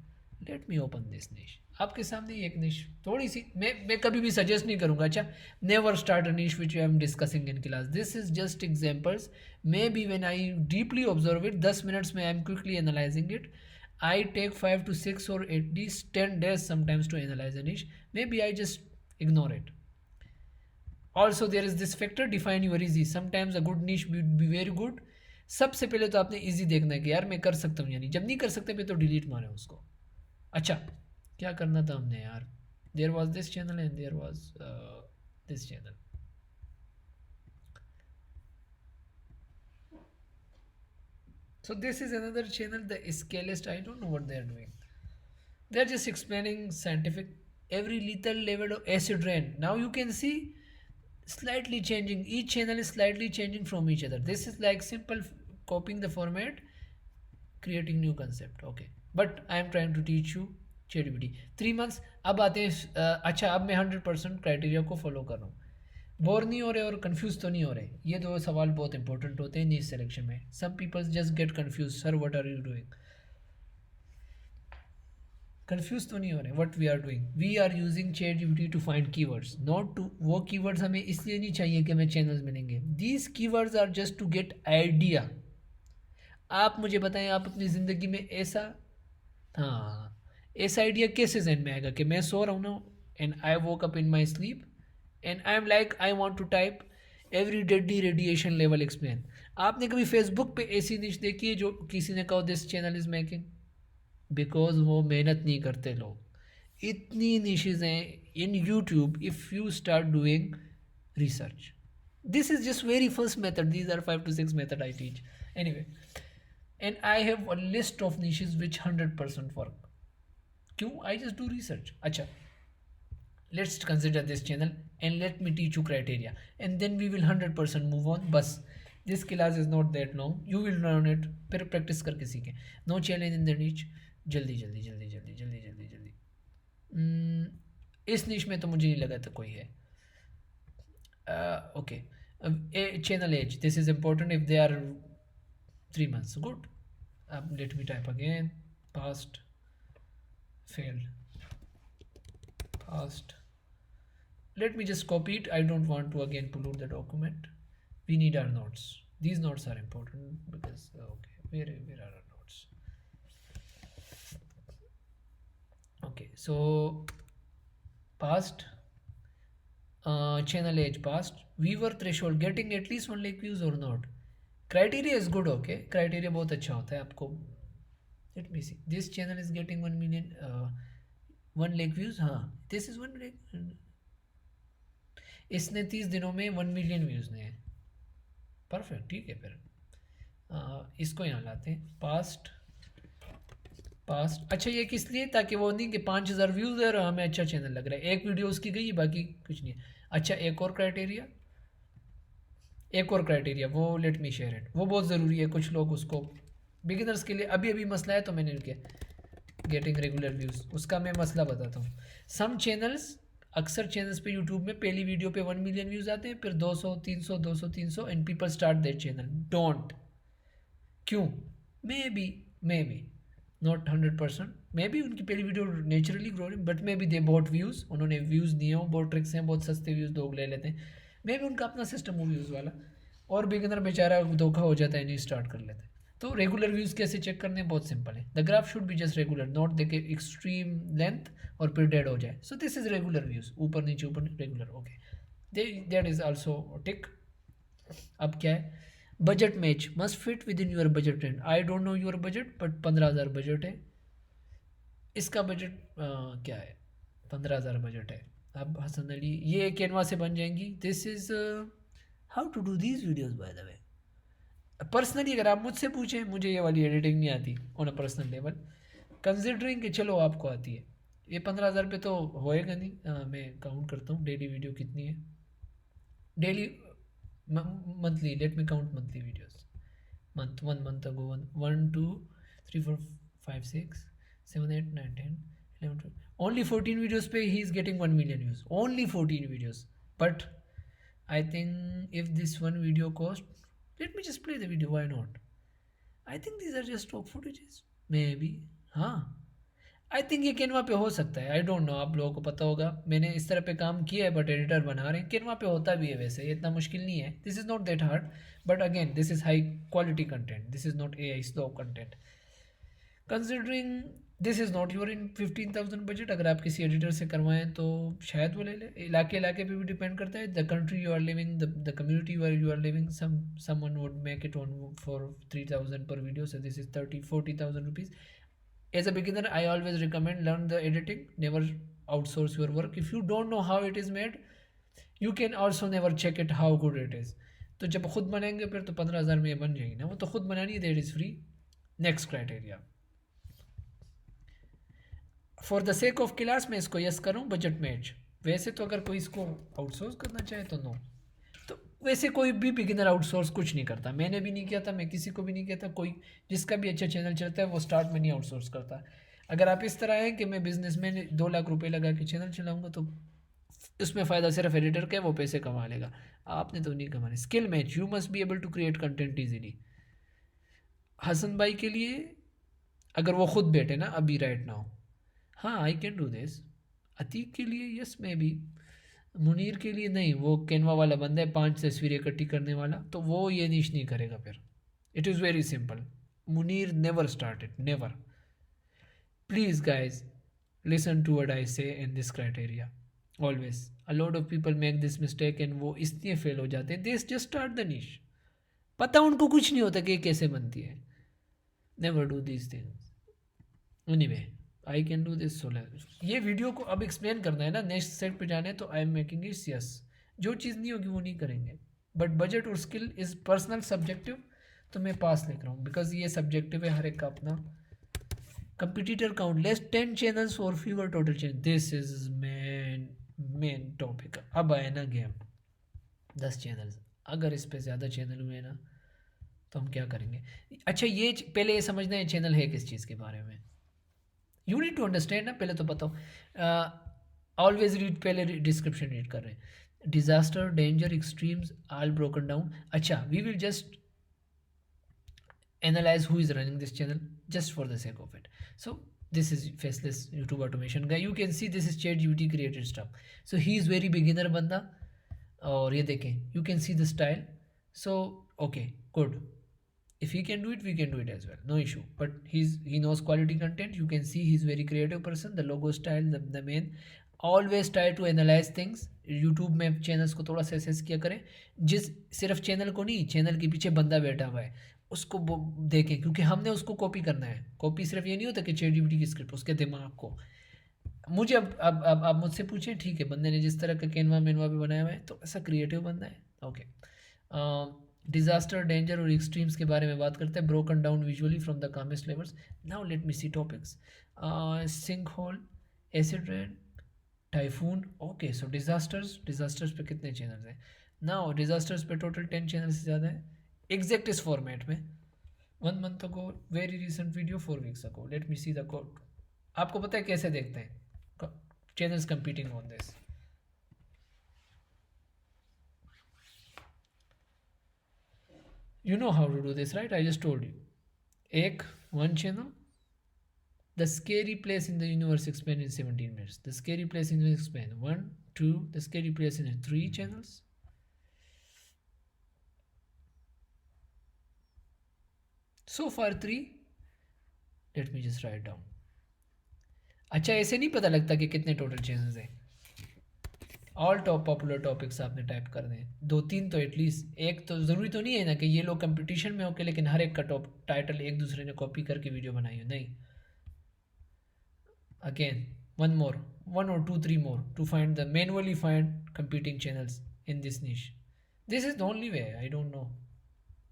A: लेट मी ओपन दिस निश. आपके सामने ही एक निश थोड़ी सी मैं कभी भी सजेस्ट नहीं करूँगा. अच्छा, never start a niche which I am discussing in class. This is just examples. Maybe when I deeply observe it 10 minutes में I am quickly analysing it. I take 5 to 6 or at least 10 days sometimes to analyze a niche. Maybe I just ignore it. Also there is this factor, define your easy. Sometimes a good niche would be very good. सबसे पहले तो आपने इजी देखना है कि यार मैं कर सकता हूँ, यानी जब नहीं कर सकते पे तो डिलीट मारे उसको. अच्छा, क्या करना था हमने यार? There was this channel and there was this channel. So this is another channel, the Scalist. I don't know what they are doing. They are just explaining scientific every lethal level of acid rain. Now you can see slightly changing. Each channel is slightly changing from each other. This is like simple copying the format, creating new concept. Okay, but I am trying to teach you ChatGPT. 3 months. अब आते हैं अच्छा, अब मैं 100% क्राइटेरिया को फॉलो कर रहा हूँ. बोर नहीं हो रहे और कंफ्यूज तो नहीं हो रहे. ये दो सवाल बहुत इंपॉर्टेंट होते हैं नीच सिलेक्शन में. Some people just get confuse. Sir what are you doing? Confuse तो नहीं हो रहे. What we are doing, we are using ChatGPT to find keywords. Not to, वो कीवर्ड्स हमें इसलिए नहीं चाहिए कि हमें चैनल्स मिलेंगे. These keywords are just to get idea. आप मुझे बताएं, आप अपनी ज़िंदगी में ऐसा, हाँ, ऐसा आइडिया कैसे जहन में आएगा कि मैं सो रहा हूँ ना and I woke up in my sleep and I am like I want to type every deadly radiation level explain. आपने कभी फेसबुक पे ऐसी निश देखी है जो किसी ने कहा this channel is making? Because वो मेहनत नहीं करते लोग. इतनी निशेज़ हैं in YouTube. If you start doing research, this is just very first method. These are 5 to 6 method I teach. Anyway, and I have a list of niches which 100% work. क्यों? I just do research. अच्छा, let's consider this channel and let me teach you criteria and then we will 100% move on. बस, this class is not that long. You will learn it. फिर practice करके सीखें. No challenge in the niche. जल्दी जल्दी जल्दी जल्दी जल्दी जल्दी जल्दी. इस niche में तो मुझे नहीं लगा था कोई है. Okay. Channel age. This is important if they are 3 months. Good. Let me type again. Past, failed, past. Let me just copy it. I don't want to again pollute the document. We need our notes. These notes are important because okay, where are our notes? Okay, so past, channel age, past, viewer threshold, getting at least 1 lakh views or not. Criteria is good. Okay, criteria बहुत अच्छा होता है आपको. Let me see. This channel is getting 1 million 1 lakh views. हाँ, दिस इज 1 lakh. इसने 30 दिनों में 1 million व्यूज ने. परफेक्ट, ठीक है. फिर इसको यहाँ लाते हैं. पास्ट, अच्छा ये किस लिए? ताकि वो नहीं कि 5,000 व्यूज है और हमें अच्छा चैनल लग रहा है. एक वीडियो उसकी गई, बाकी कुछ नहीं है. अच्छा, एक और क्राइटेरिया, वो लेट मी शेयर इट. वो बहुत ज़रूरी है. कुछ लोग उसको बिगिनर्स के लिए अभी मसला है तो मैंने किया गेटिंग रेगुलर व्यूज़. उसका मैं मसला बताता हूँ. सम चैनल्स, अक्सर चैनल्स पे यूट्यूब में पहली वीडियो पे 1 million व्यूज़ आते हैं, फिर 200 300 200 300 and people start their channel. Don't. क्यों? Maybe not 100%. Maybe उनकी पहली वीडियो नेचुरली ग्रो रही, but maybe they bought views. उन्होंने व्यूज़ दिए हो. बहुत ट्रिक्स हैं, बहुत सस्ते व्यूज़ लोग ले लेते हैं. मे भी उनका अपना सिस्टम हो व्यूज़ वाला, और बिगिनर बेचारा धोखा हो जाता है, नहीं स्टार्ट कर लेते. तो रेगुलर व्यूज़ कैसे चेक करने हैं? बहुत सिंपल है. The graph should be just regular, not देखे एक्सट्रीम लेंथ और फिर डेड हो जाए. So this is regular views, ऊपर नीचे regular. Okay, that is also tick. अब क्या है? Budget match, must fit within your budget range. I don't know your budget, but 15,000 budget है. इसका बजट क्या है? 15,000 बजट है. अब हसन अली, ये कैनवा से बन जाएंगी. This is how to do these videos by the way. Personally अगर आप मुझसे पूछें, मुझे ये वाली एडिटिंग नहीं आती on a personal level, considering कि चलो आपको आती है। ये 15,000 पे तो होएगा नहीं। मैं काउंट करता हूँ डेली वीडियो कितनी है। Daily monthly, let me count monthly videos. month ago, 1 2 3 4 5 6 7 8 9 10 11 12, only 14 videos पे he is getting 1 million views, only 14 videos. But I think if this one video cost, let me just play the video, why not? I think these are just stock footages, maybe. हाँ, आई थिंक ये कैनवा पे हो सकता है, आई डोंट नो, आप लोगों को पता होगा। मैंने इस तरह पे काम किया है, बट एडिटर बना रहे हैं, कैनवा पे होता भी है वैसे, ये इतना मुश्किल नहीं है। This is not that hard, but again this is high quality content, this is not a I slow content. Considering this is not your in 15,000 budget, अगर आप किसी एडिटर से करवाएं तो शायद वो ले ले। इलाके इलाके पे भी डिपेंड करता है, the country you are living, the community where you are living, someone would make it on for 3,000 per video, so this is 30-40,000 rupees. As a beginner, I always recommend learn the editing, never outsource your work. If you don't know how it is made, you can also never check it how good it is. तो जब खुद बनाएंगे फिर तो 15,000 में ये बन जाएगी ना, वो तो खुद बनानी है, that is free. Next criteria, for the sake of class मैं इसको यस करूँ, बजट मैच। वैसे तो अगर कोई इसको आउटसोर्स करना चाहे तो नो। तो वैसे कोई भी बिगिनर आउटसोर्स कुछ नहीं करता, मैंने भी नहीं किया था, मैं किसी को भी नहीं कहता। कोई जिसका भी अच्छा चैनल चलता है वो स्टार्ट में नहीं आउटसोर्स करता। अगर आप इस तरह हैं कि मैं बिजनेस में 2 लाख रुपए लगा के चैनल चलाऊंगा, तो उसमें फ़ायदा सिर्फ एडिटर का है, वो पैसे कमा लेगा, आपने तो नहीं कमाने। Skill match, you must be able to create content easily. Hasan भाई के लिए अगर वो खुद बैठे ना अभी राइट नाउ, हाँ I can do this. Atiq के लिए यस मे बी, मुनीर के लिए नहीं, वो कैनवा वाला बंदा है 5 तस्वीरें इकट्ठी करने वाला, तो वो ये नीश नहीं करेगा फिर। It is very simple, Munir never started, never. Please guys listen to what I say in this criteria always. A lot of people make this mistake and वो इसलिए फेल हो जाते हैं, they just start the niche, पता उनको कुछ नहीं होता कि ये कैसे बनती है। Never do this things. Anyway, I can do this solar. ये वीडियो को अब एक्सप्लेन करना है ना, नेक्स्ट सेट पे जाने, तो I am making it yes. जो चीज़ नहीं होगी वो नहीं करेंगे, बट बजट और स्किल इज़ पर्सनल सब्जेक्टिव, तो मैं पास लेकर रहा हूँ, बिकॉज ये सब्जेक्टिव है हर एक का अपना। कंपिटिटर काउंट लेस 10 चैनल्स और fever total channel, this is main topic. अब आए ना गेम 10 चैनल्स, अगर इस पे ज़्यादा चैनल हुए ना तो हम क्या करेंगे। अच्छा, ये पहले ये समझना है चैनल है किस चीज़ के बारे में, यू नीड टू अंडरस्टैंड ना, पहले तो बताओ। ऑलवेज रीड, पहले डिस्क्रिप्शन रीड कर रहे हैं। Disaster, danger, extremes, all broken down. अच्छा, we will just analyze who is running this channel just for the sake of it. So this is faceless YouTube automation guy, you can see this is ChatGPT created stuff, so he is very beginner banda। और ये देखें, you can see the style, so okay good, if he can do it we can do it as well, no issue, but he knows quality content, you can see he's very creative person, the logo style, the main, always try to analyze things। YouTube में चैनल्स को थोड़ा सा एसेस किया करें, जिस सिर्फ चैनल को नहीं, चैनल के पीछे बंदा बैठा हुआ है उसको देखें, क्योंकि हमने उसको कॉपी करना है। कॉपी सिर्फ ये नहीं होता कि ChatGPT की स्क्रिप्ट, उसके दिमाग को। मुझे अब आप मुझसे पूछें, ठीक है बंदे ने जिस तरह का कैनवा मेनवा भी बनाया हुआ है तो ऐसा क्रिएटिव बंदा है, ओके। डिजास्टर, डेंजर और एक्सट्रीम्स के बारे में बात करते हैं। Broken down visually from the calmest levels. Now let me see topics. Sinkhole, acid rain, typhoon, okay. So disasters पे कितने चैनल्स हैं? नाउ डिजास्टर्स पे टोटल 10 चैनल से ज़्यादा है। एग्जैक्ट इस फॉर्मेट में 1 month ago, very recent video 4 weeks ago, let me see the code. आपको पता है कैसे देखते हैं channels competing on this? You know how to do this right, I just told you. one channel, the scary place in the universe explained in 17 minutes, the scary place in the universe explained 1 2, the scary place in 3 channels, so far 3, let me just write down। अच्छा, ऐसे नहीं पता लगता कि कितने टोटल चैनल्स हैं। ऑल टॉप पॉपुलर टॉपिक्स आपने टाइप कर दें, 2-3 तो एटलीस्ट, एक तो ज़रूरी तो नहीं है ना कि ये लोग कंपटीशन में होके, लेकिन हर एक का टॉप टाइटल एक दूसरे ने कॉपी करके वीडियो बनाई हो, नहीं। Again 1 or 2-3 more to manually find competing channels in this niche. This is the only way, I don't know,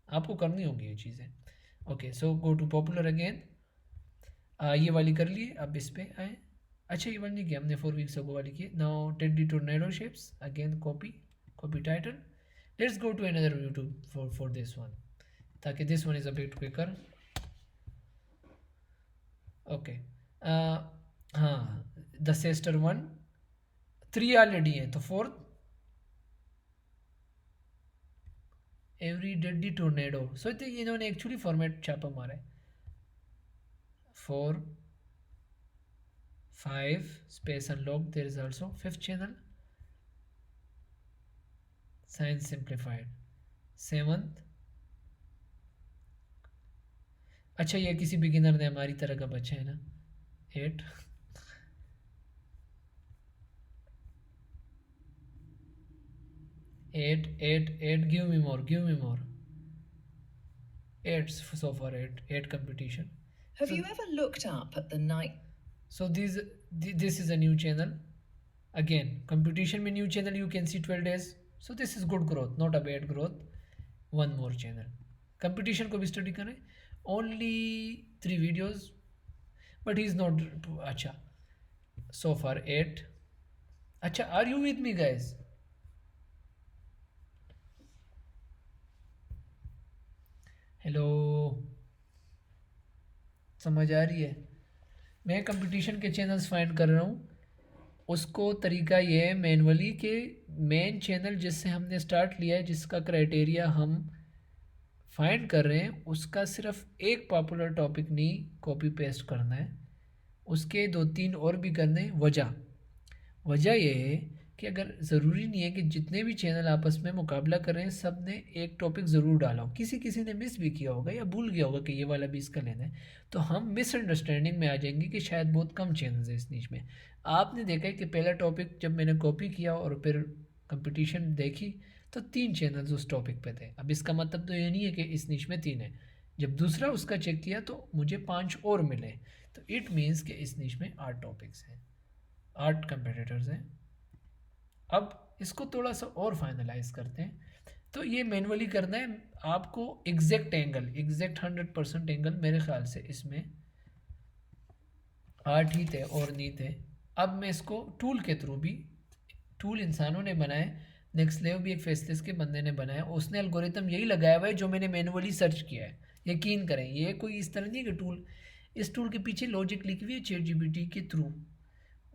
A: आपको करनी होंगी ये चीज़ें. Okay, so go to popular again. ये वाली कर लिए, अब इस पे आए. अच्छा, ये वाली नहीं की हमने 4 वीक्स अगो वाली की. Now teddy tornado shapes again, copy title. Let's go to another YouTube for this one, ताकि this one is a bit quicker. Okay, हाँ, द सेस्टर वन 3 ऑलरेडी है, तो 4th एवरी डेडी टोर्नेडो. सो इन्होंने एक्चुअली फॉर्मेट छापा मारा है. 4 5 space unlocked. There is also 5th channel, science simplified. 7th. अच्छा, ये किसी बिगिनर ने हमारी तरह का बच्चा है ना. 8. 8. Give me more. 8 so far. 8 competition.
C: Have you ever looked up at the night?
A: So this is a new channel. Again, competition में new channel you can see 12 days. So this is good growth, not a bad growth. One more channel. Competition को भी study करें. Only 3 videos, but he's not अच्छा. So far 8. अच्छा, are you with me guys? Hello, समझ आ रही है? मैं कंपटीशन के चैनल्स फाइंड कर रहा हूँ. उसको तरीका ये है मैनुअली के मेन चैनल जिससे हमने स्टार्ट लिया है, जिसका क्राइटेरिया हम फाइंड कर रहे हैं, उसका सिर्फ एक पॉपुलर टॉपिक नहीं कॉपी पेस्ट करना है, उसके 2-3 और भी करने हैं. वजह ये है कि अगर ज़रूरी नहीं है कि जितने भी चैनल आपस में मुकाबला कर रहे हैं सब ने एक टॉपिक ज़रूर डाला हो. किसी ने मिस भी किया होगा या भूल गया होगा कि ये वाला भी इसका लेना है, तो हम मिसअंडरस्टैंडिंग में आ जाएंगे कि शायद बहुत कम चैनल्स हैं इस नीच में. आपने देखा है कि पहला टॉपिक जब मैंने कॉपी किया और फिर कंपटीशन देखी तो 3 चैनल्स उस टॉपिक पे थे. अब इसका मतलब तो ये नहीं है कि इस नीच में 3 है. जब दूसरा उसका चेक किया तो मुझे 5 और मिले, तो इट मीन्स कि इस नीच में 8 टॉपिक्स हैं, 8 कंपटीटर्स हैं. अब इसको थोड़ा सा और फाइनलाइज करते हैं. तो ये मैनुअली करना है आपको. एग्जैक्ट 100% एंगल मेरे ख्याल से इसमें 8 ही थे और नहीं थे. अब मैं इसको टूल के थ्रू भी, टूल इंसानों ने बनाए, नेक्स्ट लेव भी एक फेसलेस के बंदे ने बनाया, उसने एल्गोरिथम यही लगाया हुआ है जो मैंने मैनुअली सर्च किया है. यकीन करें, ये कोई इस तरह नहीं है कि इस टूल के पीछे लॉजिक लिखी हुई है ChatGPT के थ्रू,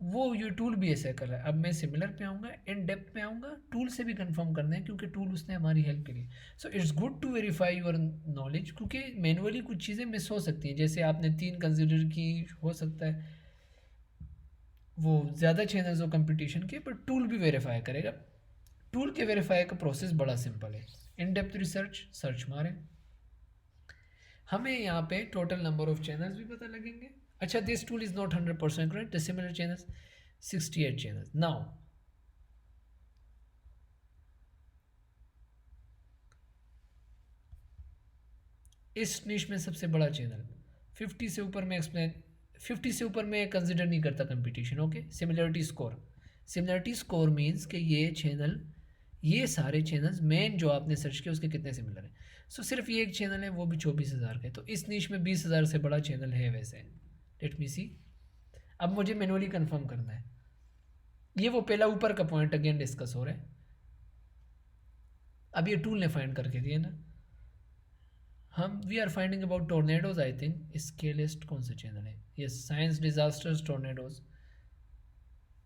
A: वो ये टूल भी ऐसे कर रहा है. अब मैं सिमिलर पे आऊँगा, इन डेप्थ पे आऊँगा, टूल से भी कंफर्म करना है क्योंकि टूल उसने हमारी हेल्प करी. So it's good to verify your knowledge, क्योंकि मैनुअली कुछ चीज़ें मिस हो सकती हैं. जैसे आपने 3 कंसिडर की, हो सकता है वो ज़्यादा चैनल्स हो कंपटीशन के, पर टूल भी वेरीफाई करेगा. टूल के वेरीफाई का प्रोसेस बड़ा सिंपल है. इन डेप्थ रिसर्च सर्च मारें, हमें यहाँ पे टोटल नंबर ऑफ चैनल्स भी पता लगेंगे. अच्छा, this tool is not 100% correct. The similar channels 68 channels. Now इस निश में सबसे बड़ा चैनल 50 से ऊपर मैं 50 से ऊपर मैं कंसिडर नहीं करता competition. Okay, similarity score means कि ये सारे चैनल्स मेन जो आपने सर्च किया उसके कितने सिमिलर हैं. सो सिर्फ ये एक चैनल है, वो भी 24,000 का है, तो इस निश में 20,000 से बड़ा चैनल है वैसे. लेट मी सी. अब मुझे मैनुअली कंफर्म करना है. ये वो पहला ऊपर का पॉइंट अगेन डिस्कस हो रहा है. अब ये टूल ने फाइंड करके दिया ना. हम we are finding about tornadoes. I think इसके लिस्ट कौन सा चैनल है? Yes, science disasters tornadoes.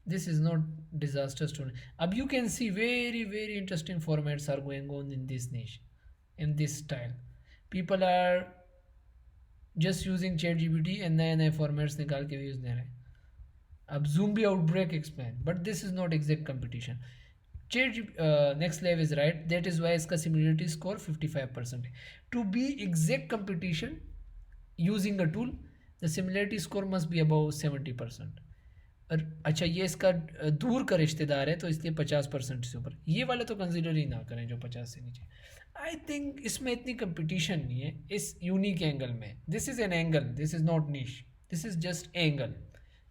A: This is not disasters tornado. अब you can see very very interesting formats are going on in this niche, in this style. People are just using ChatGPT and नए नए फॉर्मेट्स निकाल के व्यूज दे रहे हैं. अब zombie outbreak explain, but this is not exact competition. Next level is right, that is why इसका सिमिलरिटी स्कोर 55% है. To be exact competition using a tool, the similarity score must be above 70%. और अच्छा, ये इसका दूर का रिश्तेदार है तो इसलिए 50% से ऊपर. ये वाले तो कंसिडर ही ना करें जो 50 से नीचे. आई थिंक इसमें इतनी कंपटीशन नहीं है इस यूनिक एंगल में. This is an angle, this is not niche, this is just angle.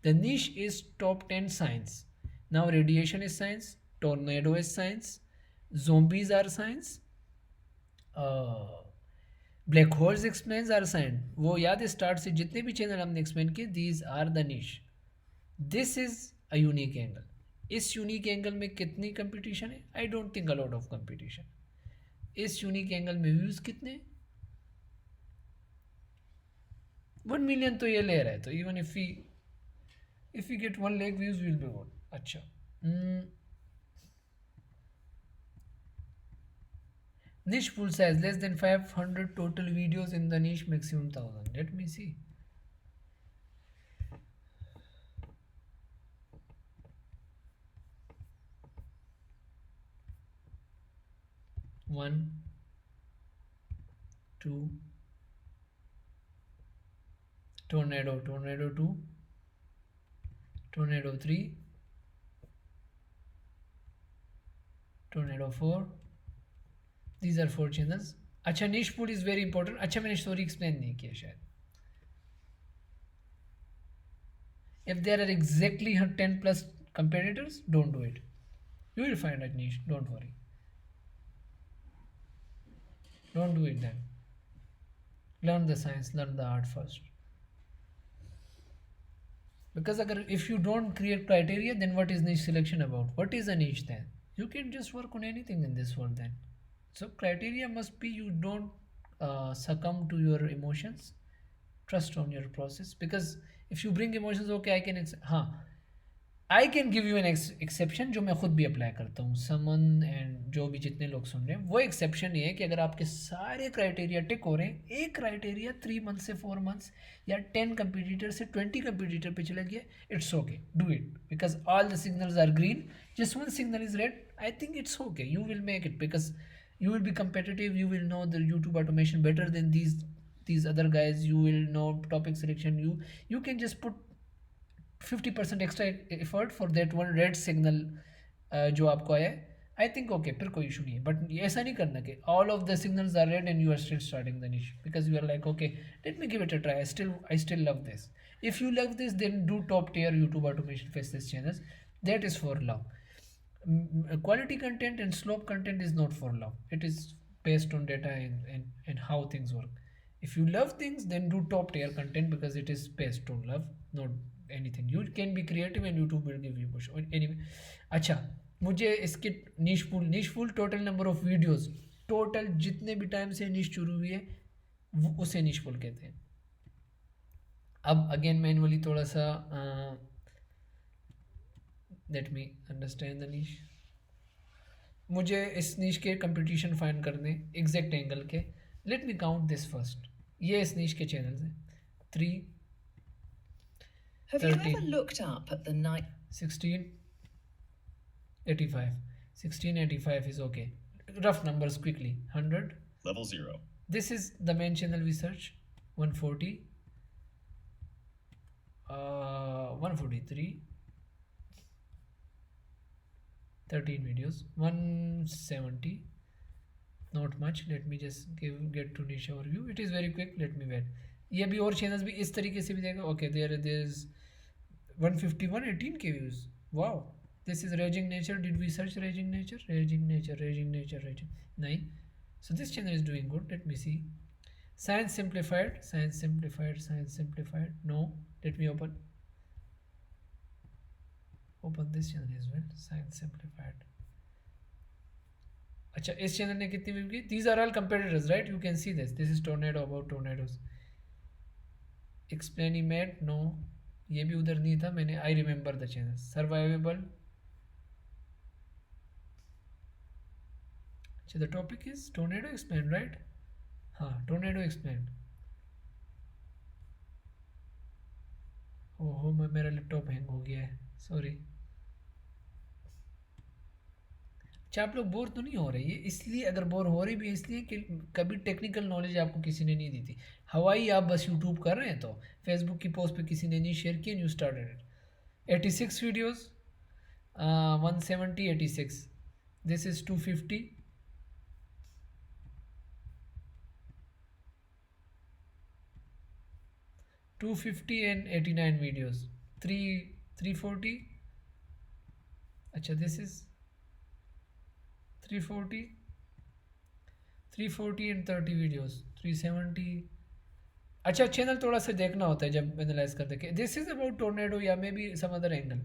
A: The niche is top 10 science. Now radiation is science, tornado is science, zombies are science, black holes explains are science, वो याद है स्टार्ट से जितने भी चैनल हमने एक्सप्लेन किए, these are the niche, this is a unique angle. इस यूनिक एंगल में कितनी कंपटीशन है? I don't think a lot of competition. इस यूनिक एंगल में व्यूज कितने? 1 मिलियन तो ये ले रहा है, तो even if we get 1 lakh views will be good. अच्छा, niche pool size less than 500 total videos in the niche, maximum 1000. Let me see. One, two, tornado 2, tornado 3, tornado 4. These are 4 channels. अच्छा, niche pool is very important. अच्छा, मैंने story explain नहीं किया शायद. If there are exactly 10 plus competitors, don't do it. You will find a niche, don't worry. Don't do it then. Learn the science, learn the art first. Because if you don't create criteria, then what is niche selection about? What is a niche then? You can just work on anything in this world then. So criteria must be you don't succumb to your emotions, trust on your process. Because if you bring emotions, okay, I can give you an exception जो मैं खुद भी अप्लाई करता हूँ, समन एंड जो भी जितने लोग सुन रहे हैं, वो एक्सेप्शन ये है कि अगर आपके सारे क्राइटेरिया टिक हो रहे हैं, एक क्राइटेरिया 3 मंथ से 4 मंथ्स या 10 कंपटीटर से 20 कंपटीटर पे चला गया, it's okay, do it, because all the signals are green, just one signal is red, I think it's okay, you will make it, because you will be competitive, you will know the YouTube automation better than these other guys, you will know topic selection, you can just put 50% extra effort for that one red signal जो आपको आया है, आई थिंक ओके, फिर कोई इशू नहीं है। बट ऐसा नहीं करना कि all of the signals are red and you are still starting the niche, because you are like okay let me give it a try, I still love this. If you love this then do top tier YouTube automation faces channels, that is for love. Quality content and slope content is not for love, it is based on data and how things work. If you love things, then do top tier content because it is based on love, not anything. You can be creative and YouTube will give you push anyway. अच्छा, मुझे इसके niche pool total number of videos, total जितने भी टाइम से niche शुरू हुई है वो उसे niche pool कहते हैं। अब अगेन मैनुअली थोड़ा सा let me understand the niche, मुझे इस नीश के कंपटीशन फाइंड करने एग्जैक्ट एंगल के। Let me count this first, ये इस नीश के चैनल्स हैं 3,
C: Have you
A: 13,
C: ever looked up at the night?
A: 16, 85. 1685 is okay. Rough numbers quickly. 100.
D: Level 0.
A: This is the main channel we search. 140. 143. 13 videos. 170. Not much. Let me just get to niche overview. It is very quick. Let me wait. ये भी और चैनल्स भी इस तरीके से भी देगा। ओके, देयर इज 151 18 के views. Wow, this is raging nature. Did we search raging nature? Raging नहीं। So this channel is doing good. Let me see. Science simplified no. Let me open this channel as well, science simplified. अच्छा, इस चैनल ने कितनी व्यू की? These are all competitors right, you can see this is tornado about tornadoes. Explanimate no, ये भी उधर नहीं था, मैंने I remember the channel. Survivable. अच्छा, the topic is tornado explain right. हाँ, टोर्नेडो एक्सप्लेन। ओहो, मेरा लैपटॉप हैंग हो गया है, सॉरी। अच्छा, आप लोग बोर तो नहीं हो रहे? ये इसलिए, अगर बोर हो रही भी इसलिए कि कभी टेक्निकल नॉलेज आपको किसी ने नहीं दी थी। हवाई आप बस यूट्यूब कर रहे हैं, तो फेसबुक की पोस्ट पे किसी ने नहीं शेयर किया, new started it. 86 videos, 170 86, this is 250, 250 and 89 videos, 340। अच्छा, दिस इज 340, 340 and 30 वीडियोस 370. अच्छा चैनल थोड़ा सा देखना होता है जब एनालाइज करते हैं. दिस इज अबाउट टोर्नेडो या maybe some other angle.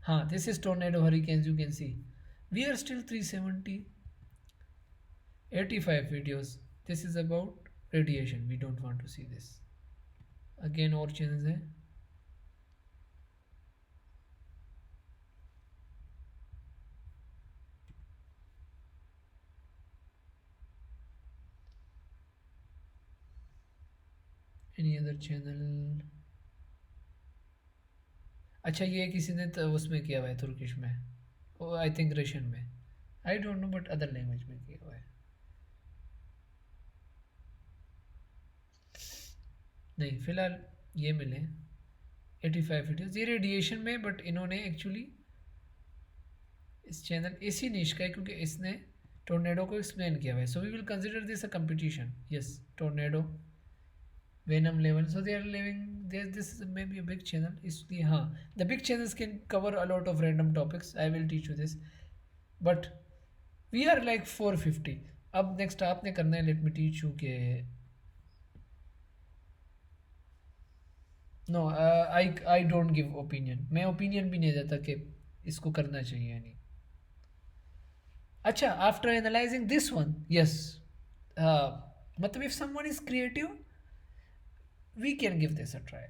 A: हाँ, this is tornado hurricanes, you can see we are still 370 85 videos. This is about radiation. We don't want to see this. Again और चैनल्स हैं. Any other channel? अच्छा ये किसी ने तो उसमें किया हुआ है तुर्किश में, आई थिंक रशियन में, आई don't no but other language में किया हुआ है. नहीं फिलहाल ये मिले 85 वीडियोस ये रेडिएशन में, बट इन्होंने एक्चुअली इस चैनल इसी निश का है क्योंकि इसने टोर्नेडो को एक्सप्लेन किया हुआ है. So we will consider this a competition. Yes, tornado Venom level, so they are living there. This is maybe a big channel इसलिए हाँ, the big channels can cover a lot of random topics. I will teach you this, but we are like 450. अब next आपने करना है, let me teach you के no, I don't give opinion. मैं opinion भी नहीं देता कि इसको करना चाहिए या नहीं. अच्छा, after analyzing this one, yes, मतलब if someone is creative we can give this a try.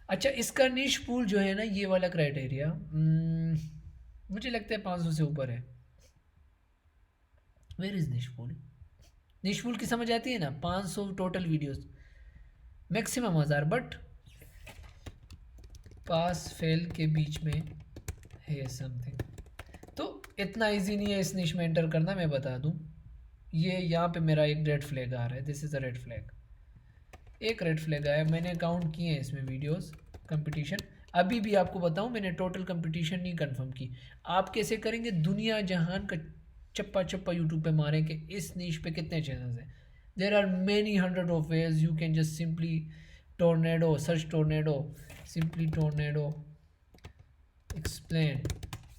A: अच्छा, इसका निश पूल जो है ना, ये वाला क्राइटेरिया मुझे लगता है 500 से ऊपर है. वेयर इज निश पूल? निश पूल की समझ आती है ना, 500 total videos, maximum 1000, but pass fail के बीच में है समथिंग. तो इतना इजी नहीं है इस निश में एंटर करना, मैं बता दूं. ये यहाँ पे मेरा एक रेड फ्लैग आ रहा है, this is a red flag. एक रेड फ्लैग आया, मैंने काउंट किए हैं इसमें वीडियोस कंपटीशन. अभी भी आपको बताऊं, मैंने टोटल कंपटीशन नहीं कंफर्म की. आप कैसे करेंगे? दुनिया जहान का चप्पा चप्पा यूट्यूब पे मारें कि इस नीश पे कितने चैनल्स हैं. There are many hundred of ways. You can just simply tornado, search tornado, simply tornado explain,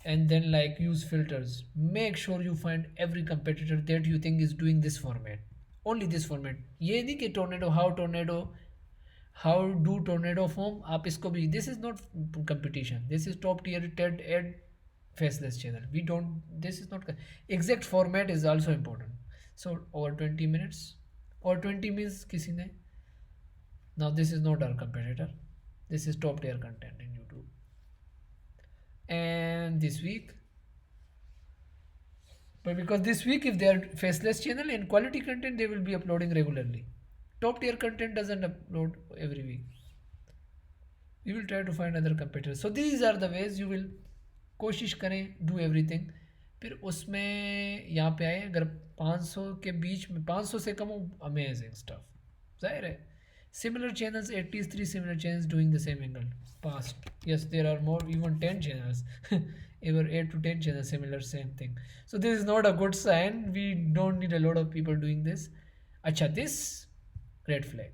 A: and then like use filters. Make sure you find every competitor that you think is doing this format, only this format. ये नहीं कि how do tornado form, आप इसको भी, this is not competition, this is top tier TED ed faceless channel. We don't, this is not exact format is also important. So over 20 minutes or 20 means किसी ने, now this is not our competitor, this is top tier content in YouTube. And this week, but because this week if they are faceless channel and quality content, they will be uploading regularly. Top tier content doesn't upload every week. We will try to find other competitors. So these are the ways you will कोशिश करें, do everything. फिर उसमें यहाँ पे आए, अगर 500 के बीच में, 500 से कम हो, अमेजिंग स्टफ. जाहिर है similar channels, 83 similar channels doing the same angle past. Yes, there are more, even 10 channels even 8 to 10 channels similar same thing. So this is not a good sign. We don't need a lot of people doing this. Acha, this red flag,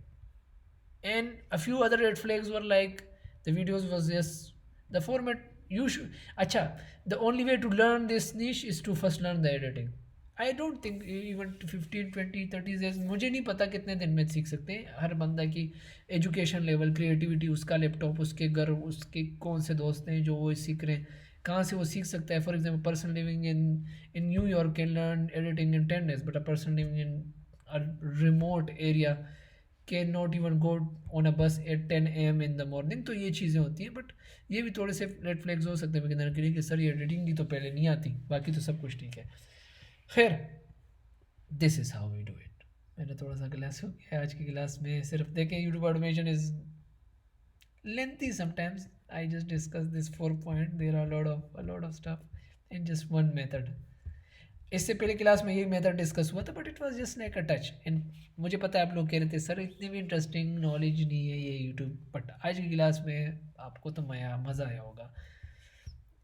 A: and a few other red flags were like the videos was just the format you should. Acha, the only way to learn this niche is to first learn the editing. I don't think even 15 20 30 days, मुझे नहीं पता कितने दिन में सीख सकते हैं. हर बंदा की एजुकेशन लेवल, क्रिएटिविटी, उसका लैपटॉप, उसके घर, उसके कौन से दोस्त हैं जो वो सीख रहे हैं, कहाँ से वो सीख सकता है. For example, person living in New York can learn editing in 10 days, but a person living in a remote area can not even go on a bus at 10 AM in the morning. तो ये चीज़ें होती हैं, बट ये भी थोड़े से रेड फ्लैग्स हो सकते हैं बिगिनर के लिए कि सर ये एडिटिंग की तो पहले नहीं आती, बाकी तो सब कुछ ठीक है. फिर this is how we do it. मैंने थोड़ा सा क्लास हो गया आज की क्लास में. सिर्फ देखें, YouTube automation is lengthy sometimes. I just discuss this 4 point. There are a lot of stuff in just one method. इससे पहले क्लास में ये मेथड डिस्कस हुआ था, but it was just like a touch. And मुझे पता है आप लोग कह रहे थे सर इतनी भी इंटरेस्टिंग नॉलेज नहीं है ये यूट्यूब, बट आज की क्लास में आपको तो मज़ा आया होगा.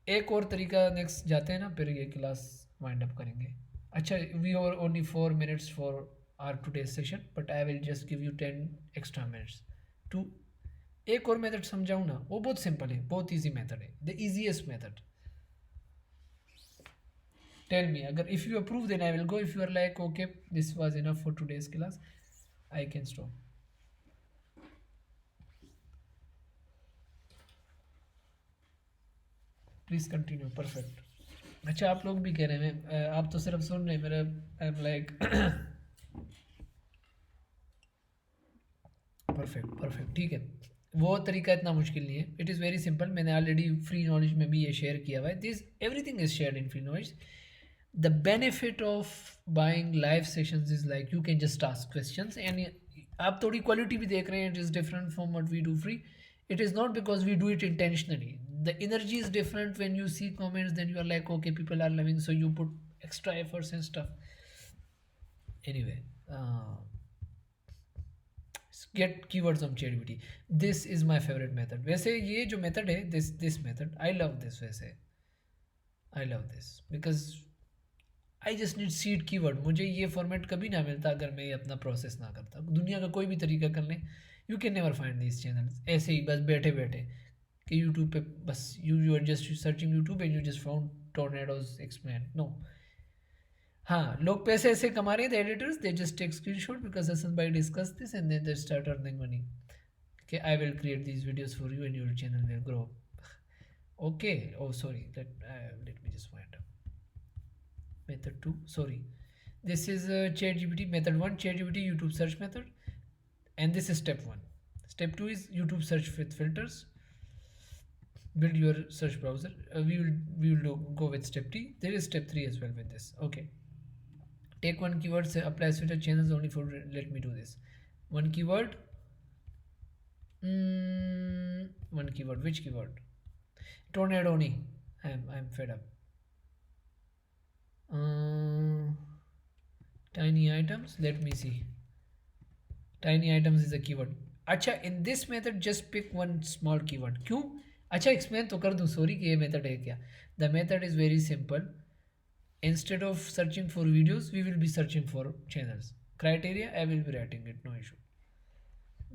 A: एक और तरीका नेक्स्ट जाते हैं ना, फिर ये क्लास वाइंड अप करेंगे. अच्छा, we are only 4 minutes for our today session, but I will just give you 10 extra minutes too. एक और मेथड समझाऊँ ना, वो बहुत सिंपल है, बहुत इजी मेथड है, the easiest method. tell me. Agar if you approve, then I will go. If you are like, okay, this was enough for today's class, I can stop. Please continue. Perfect. अच्छा, आप लोग भी कह रहे हैं, आप तो सिर्फ सुन रहे हैं मेरा. I am like perfect perfect. ठीक है, वो तरीका इतना मुश्किल नहीं है. It is very simple. मैंने ऑलरेडी फ्री नॉलेज में भी ये शेयर किया हुआ है. This everything is shared in free knowledge. The benefit of buying live sessions is like you can just ask questions and आप थोड़ी क्वालिटी भी देख रहे हैं. It is different from what we do free. It is not because we do it intentionally. The energy is different when you see comments, then you are like, okay, people are loving, so you put extra efforts and stuff. Anyway, get keywords on ChatGPT. This is my favorite method. वैसे ये जो method है, this method, I love this. वैसे I love this because I just need seed keyword. मुझे ये फॉर्मेट कभी ना मिलता अगर मैं ये अपना प्रोसेस ना करता. दुनिया का कोई भी तरीका कर लें, you can never find this channels ऐसे ही बस बैठे बैठे कि यूट्यूब पे बस you are just searching YouTube and you just found tornadoes explain. No. हाँ, लोग पैसे ऐसे कमा रहे हैं. The editors they just take screenshot because Hassan भाई discuss this and then they start earning money. कि I will create these videos for you and your channel will grow. Okay. O sorry, late me just find method 2. Sorry, this is ChatGPT method 1, ChatGPT YouTube search method, and this is step 1. Step 2 is YouTube search with filters. Build your search browser. We will go with step 3. There is step 3 as well with this. Okay, take one keyword, say apply filter channels only for. Let me do this. One keyword. One keyword. Which keyword? Tornado only. I'm fed up. Tiny items. Let me see. Tiny items is a keyword. अच्छा, in this method just pick one small keyword. क्यों? अच्छा, explain तो कर दूँ. Sorry कि ये method है क्या. The method is very simple. Instead of searching for videos, we will be searching for channels. Criteria I will be writing it, no issue.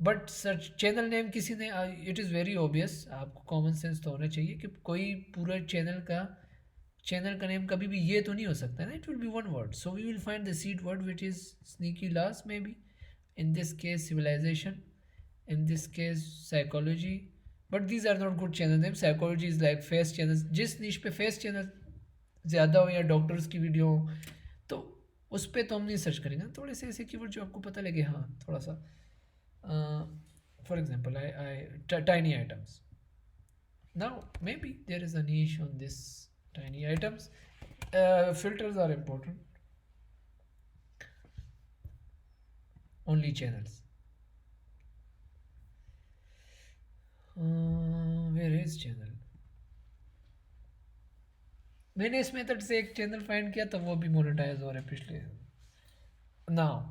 A: But search channel name किसी ने, it is very obvious. आपको common sense तो होना चाहिए कि कोई पूरा चैनल का नेम कभी भी ये तो नहीं हो सकता ना. It will be one word. So we will find the seed word which is sneaky last maybe. In this case civilization, in this case psychology. But these are not good channel name. Psychology is like face channel. जिस निश पे फेस चैनल ज़्यादा हो या डॉक्टर्स की वीडियो हो तो उस पर तो हम नहीं सर्च करेंगे. थोड़े से ऐसे कीवर्ड जो आपको पता लगे. हाँ, थोड़ा सा. For example I tiny items. Now maybe there is a niche on this tiny items. Filters are important. Only channels. Where is channel? मैंने इस मेथड से एक चैनल फाइंड किया तो वो भी मोनेटाइज हो रहा है पिछले. Now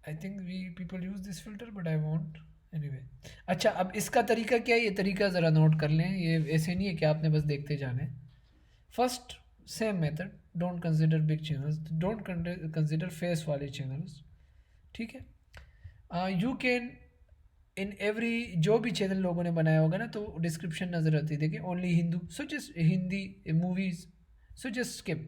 A: I think we people use this filter but I want. Anyway, अच्छा, अब इसका तरीका क्या है? ये तरीका ज़रा नोट कर लें. ये ऐसे नहीं है कि आपने बस देखते जाने. First sem method. Don't consider big channels, don't consider face वाले चैनल्स. ठीक है. यू कैन इन एवरी जो भी चैनल लोगों ने बनाया होगा ना तो डिस्क्रिप्शन नज़र आती है. देखिए, only Hindu, so just Hindi movies, so just skip.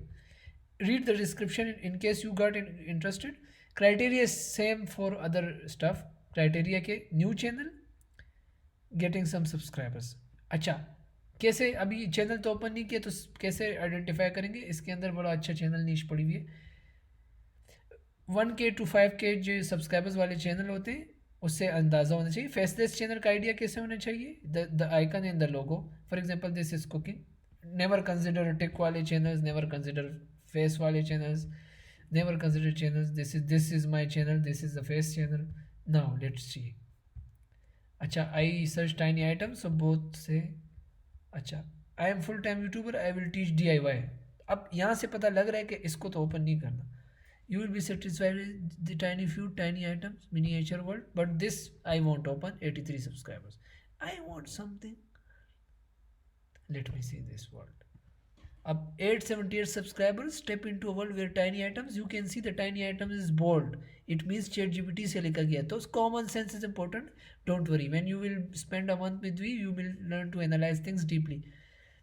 A: Read the description in case you got interested. Criteria is same for other stuff. Criteria के new channel, getting some subscribers. अच्छा, कैसे? अभी चैनल तो ओपन नहीं किया तो कैसे आइडेंटिफाई करेंगे? इसके अंदर बड़ा अच्छा चैनल नीश पड़ी हुई है. 1K to 5K जो सब्सक्राइबर्स वाले चैनल होते हैं उससे अंदाज़ा होना चाहिए. फेसलेस चैनल का आइडिया कैसे होना चाहिए? The icon in the logo. For example this is cooking. Never consider tick वाले चैनल्स, नेवर कंसिडर फेस वाले channels, never consider channels. This is my channel, this is the face channel. Now let's see. अच्छा, I search tiny item, so both say. अच्छा, I am full time YouTuber, I will teach DIY. अब यहाँ से पता लग रहा है कि इसको तो ओपन नहीं करना. You will be satisfied with the tiny few tiny items, miniature world. But this I won't open. 83 subscribers. I want something. Let me see this world. Up 878 subscribers. Step into a world where tiny items. You can see the tiny items is bold. It means ChatGPT से लिखा गया. So common sense is important. Don't worry. When you will spend a month with me, you will learn to analyze things deeply.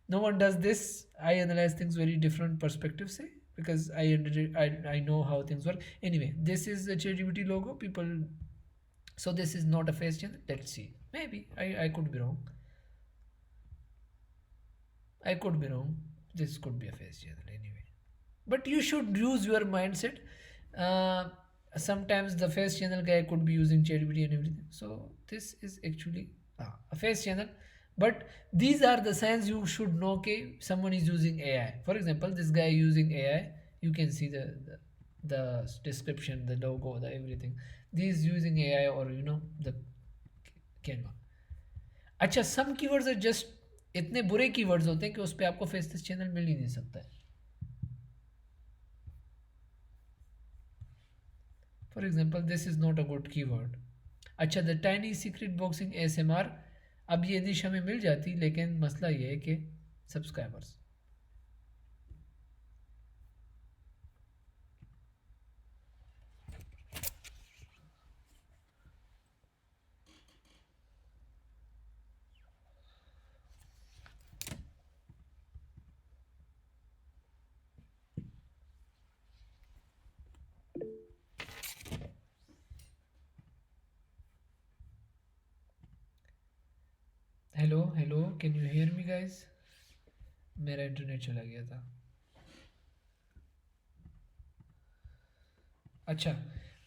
A: No one does this. I analyze things very different perspective say, because I know how things work. Anyway, this is the ChatGPT logo. People, so this is not a face channel. Let's see. Maybe I could be wrong. I could be wrong. This could be a face channel anyway. But you should use your mindset. Uh, Sometimes the face channel guy could be using ChatGPT and everything. So this is actually a face channel. But these are the signs you should know. Okay, someone is using AI. For example, this guy using AI. You can see the description, the logo, the everything. These using AI, or the Canva. अच्छा, सम कीवर्ड्स are जस्ट इतने बुरे कीवर्ड्स होते हैं कि उस पर आपको फेसलेस चैनल मिल ही नहीं सकता है. For example this is not a good keyword. अच्छा, the tiny secret boxing ASMR. अब ये निश हमें मिल जाती, लेकिन मसला ये है कि subscribers. Hello hello, can you hear me guys? मेरा इंटरनेट चला गया था. अच्छा,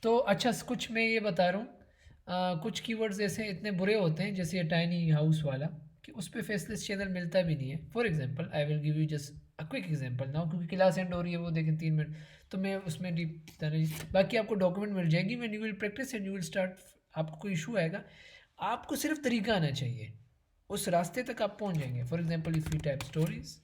A: तो अच्छा कुछ मैं ये बता रहा हूँ. कुछ कीवर्ड्स ऐसे इतने बुरे होते हैं, जैसे ये टाइनी हाउस वाला, कि उस पर फेसलेस चैनल मिलता भी नहीं है. For example I will give you just a quick example now, क्योंकि क्लास एंड हो रही है, वो देखें 3 मिनट, तो मैं उसमें डीप बाकी आपको डॉक्यूमेंट मिल जाएगी. When you will practice and you will start, आपको कोई इशू आएगा, आपको सिर्फ तरीका आना चाहिए, उस रास्ते तक आप पहुँच जाएंगे. For example if you type stories.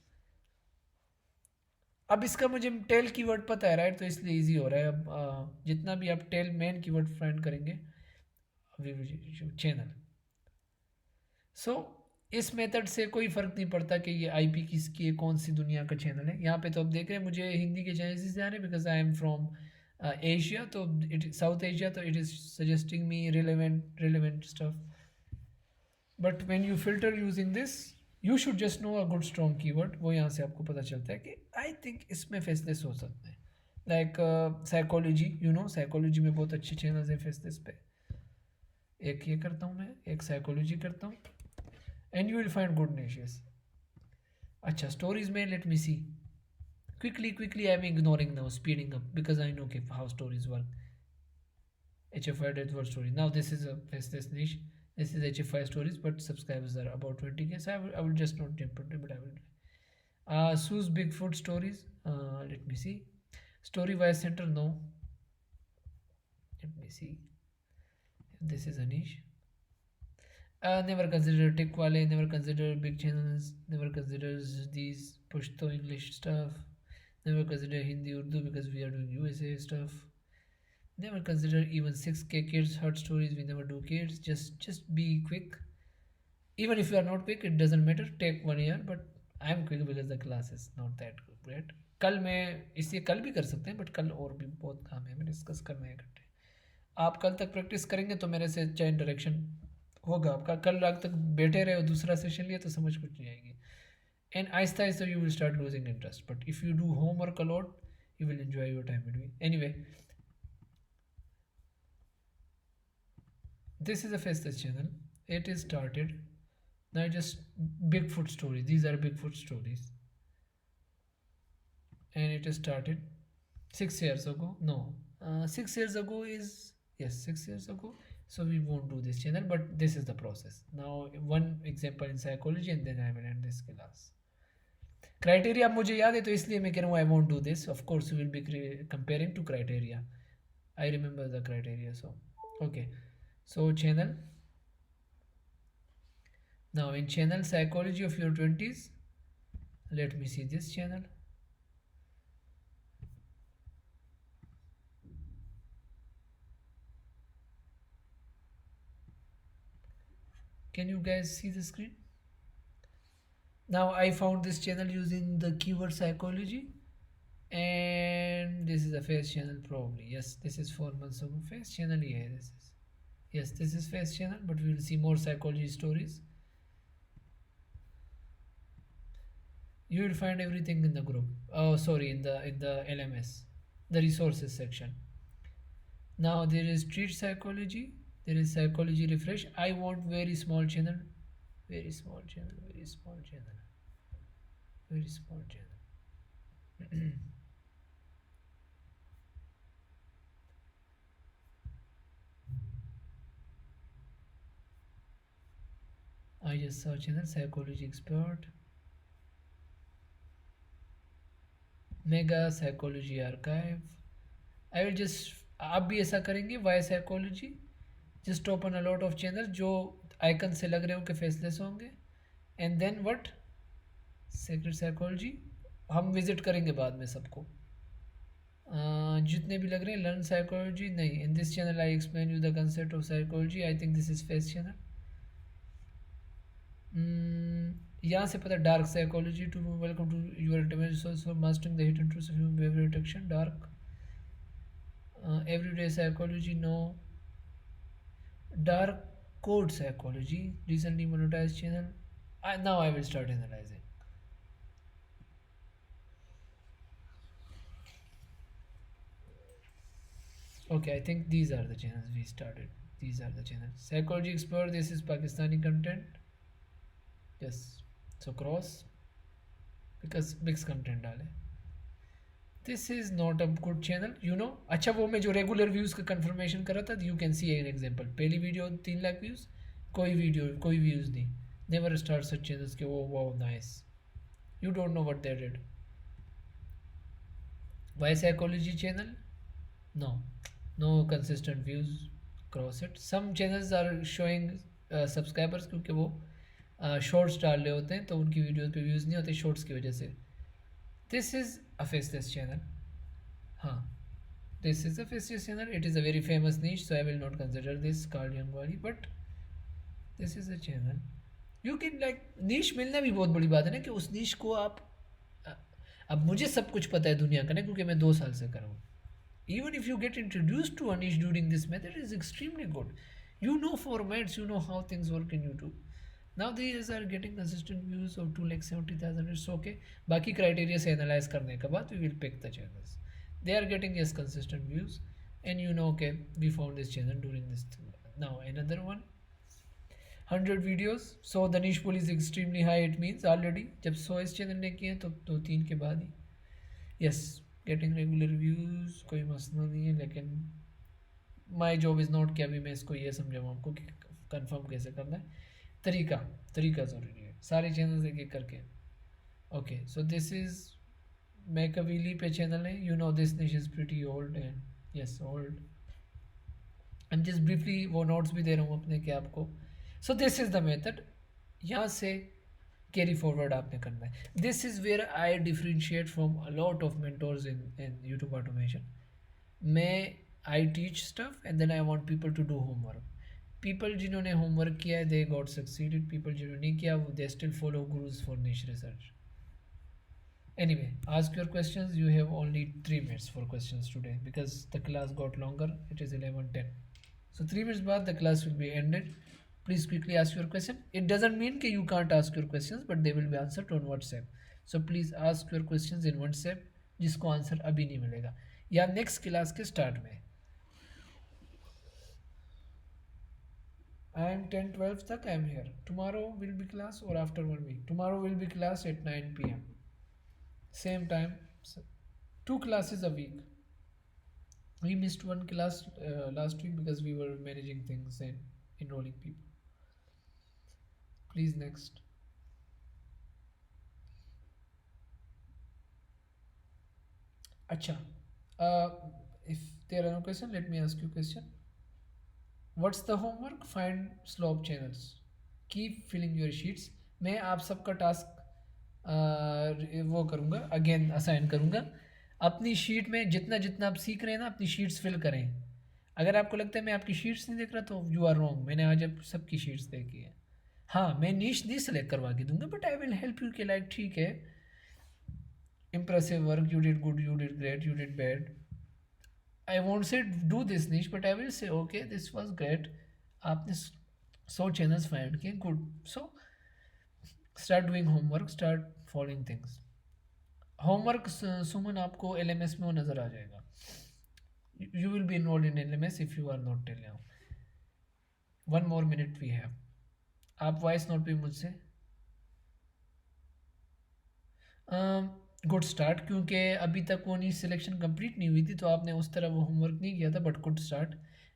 A: अब इसका मुझे टेल कीवर्ड पता है, राइट, तो इसलिए इजी हो रहा है. अब जितना भी आप टेल मेन कीवर्ड फाइंड करेंगे चैनल. सो इस मेथड से कोई फ़र्क नहीं पड़ता कि ये आईपी किसकी है, कौन सी दुनिया का चैनल है. यहाँ पे तो आप देख रहे हैं मुझे हिंदी के चैनल से आ रहे हैं, because I am from Asia, तो इट साउथ एशिया, तो it is suggesting me relevant stuff. But when you filter using this, you should just know a good strong keyword. वो यहाँ से आपको पता चलता है कि आई थिंक इसमें फेसलेस हो सकते हैं. लाइक साइकोलॉजी, साइकोलॉजी में बहुत अच्छे चैनल्स हैं फेसलेस पे. एक ये करता हूँ मैं, एक साइकोलॉजी करता हूँ, and you will find good niches. अच्छा, स्टोरीज में let me see quickly I am ignoring now, speeding up, because I know कि how stories work. HFI death word story. Now this is a faceless niche. This is HFI stories, but subscribers are about 20K. So I will just not jump into it, but I will. Sue's Bigfoot stories. Let me see. Story Wise Center. No. Let me see. This is a niche. Never consider tech wale. Never consider big channels. Never considers these Pashto English stuff. Never consider Hindi Urdu because we are doing USA stuff. Never consider even 6K kids heard stories. We never do kids. Just be quick. Even if you are not quick, it doesn't matter. Take 1 year, but I am quick because the class is not that great. कल मैं इसलिए कल भी कर सकते हैं, बट कल और भी बहुत काम है, मैं डिस्कस करना है इकट्ठे. आप कल तक प्रैक्टिस करेंगे तो मेरे से अच्छा इंटरेक्शन होगा आपका. कल रात तक बैठे रहे और दूसरा सेशन लिया तो समझ कुछ नहीं आएगी. एंड आहिस्ता आहिस्ता you will start losing interest. But if you do homework a lot, you will enjoy your time between. Anyway, this is a faceless channel. It is started now. Just Bigfoot stories. These are Bigfoot stories, and it is started 6 years ago. No, 6 years ago is, yes, 6 years ago. So we won't do this channel, but this is the process. Now one example in psychology, and then I will end this class. Criteria मुझे याद है, तो इसलिए मैं कह रहा हूँ I won't do this. Of course you will be comparing to criteria. I remember the criteria. So okay. So channel. Now in channel psychology of your 20s, let me see this channel. Can you guys see the screen? Now I found this channel using the keyword psychology, and this is a face channel probably. Yes, this is 4 months ago. Face channel, yeah, this is. Yes, this is face channel, but we will see more psychology stories. You will find everything in the group. Oh, sorry, in the LMS, the resources section. Now there is street psychology. There is psychology refresh. I want very small channel, very small channel, very small channel, very small channel. I just search channel psychology expert, mega psychology archive. I will just, आप भी ऐसा करेंगे, why psychology, just open a lot of channel जो आइकन से लग रहे हो कि फेसलेस होंगे, and then what, secret psychology हम विजिट करेंगे बाद में सबको। जितने भी लग रहे हैं, लर्न साइकोलॉजी नहीं, in this channel I explain you the concept of psychology, I think this is face channel. यहाँ से पता dark psychology, to welcome to your resource for mastering the hidden truths of human behaviour detection, dark everyday psychology, no, dark code psychology, recently monetized channel. Now I will start analyzing. Okay, I think these are the channels we started. These are the channels. Psychology expert, this is Pakistani content. Yes, so cross, because mixed content डाले. This is not a good channel, you know. अच्छा, वो मैं जो रेगुलर व्यूज़ का कंफर्मेशन कर रहा था, you can see an example. पहली वीडियो 3 लाख व्यूज़, कोई व्यूज़ नहीं। नेवर स्टार्ट सच चैनल्स के, वो wow nice, you don't know what they did. Why psychology channel, no, no consistent views, cross it. Some channels are showing subscribers, क्योंकि वो शॉर्ट्स डाल रहे होते हैं, तो उनकी वीडियोज़ पे व्यूज़ नहीं होते शॉर्ट्स की वजह से। This is a faceless channel. Huh. This is a faceless channel. It is a very famous niche, so I will not consider this Carl Jungwari. But this is a channel. You can like niche मिलना भी बहुत बड़ी बात है ना, कि उस niche को आप, अब मुझे सब कुछ पता है दुनिया का ना, क्योंकि मैं 2 साल से कर रहा हूँ. Even if you get introduced to a niche during this method, it is extremely good. You know formats, you know how things work in YouTube. Now these are getting consistent views of 2,70,000. It's okay. बाकी criteria से analyze करने के बाद we will pick the channels. They are getting yes consistent views, and you know, okay, we found this channel during this thing. Now another one, 100 videos. So the niche pool is extremely high. It means already जब 100 इस channel ने किए तो 2-3 के बाद ही yes getting regular views, कोई मसला नहीं है। लेकिन my job is not कि अभी मैं इसको ये समझाऊँ आपको कि confirm कैसे करना है। तरीका ज़रूरी है, सारे चैनल्स एक एक करके। Okay, so this is Machiavelli पे चैनल है, you know this niche is pretty old and yes old. I am just briefly वो नोट्स भी दे रहा हूँ अपने के आपको। So this is the method, यहाँ से कैरी फॉरवर्ड आपने करना है। This is where I differentiate from a lot of mentors in YouTube automation. मैं I teach stuff and then I want people to do homework. People जिन्होंने होमवर्क किया है दे गॉट सक्सीडेड, पीपल जिन्होंने नहीं किया वो they still follow gurus for निश research. Anyway, ask your questions. You have only 3 minutes for questions today because the class got longer. It is 11:10. So 3 minutes बाद the class will be ended. Please quickly ask your question. It doesn't mean that you can't ask your questions, but they will be answered on WhatsApp. So please ask your questions in WhatsApp, जिसको आंसर अभी नहीं मिलेगा या नेक्स्ट क्लास के स्टार्ट में। I am 10-12 तक I am here. Tomorrow will be class or after 1 week? Tomorrow will be class at 9 p.m. Same time. 2 classes a week. We missed 1 class last week because we were managing things and enrolling people. Please next. Acha. If there are no questions, let me ask you a question. What's the homework? Find slope channels. Keep filling your sheets. मैं आप सबका टास्क वो करूँगा, अगेन असाइन करूँगा। अपनी शीट में जितना जितना आप सीख रहे हैं ना, अपनी शीट्स फिल करें। अगर आपको लगता है मैं आपकी शीट्स नहीं देख रहा तो यू आर रॉन्ग। मैंने आज अब सबकी शीट्स देखी है। हाँ, मैं नीश नहीं सेलेक्ट करवा के दूंगा, but I will help you कि लाइक ठीक है, impressive work, you did good, you did great, you did bad. I won't say do this niche, but I will say okay, this was great. आपने 100 चैनल्स फाइंड किए, good. So start doing homework, start following things. Homework सुमन आपको LMS में वो नज़र आ जाएगा। You will be enrolled in LMS if you are not till now. 1 more minute we have. आप वॉइस नोट भी मुझसे गुड स्टार्ट, क्योंकि अभी तक वो नीट सिलेक्शन कंप्लीट नहीं हुई थी तो आपने उस तरह वो होमवर्क नहीं किया था, बट गुड स्टार्ट।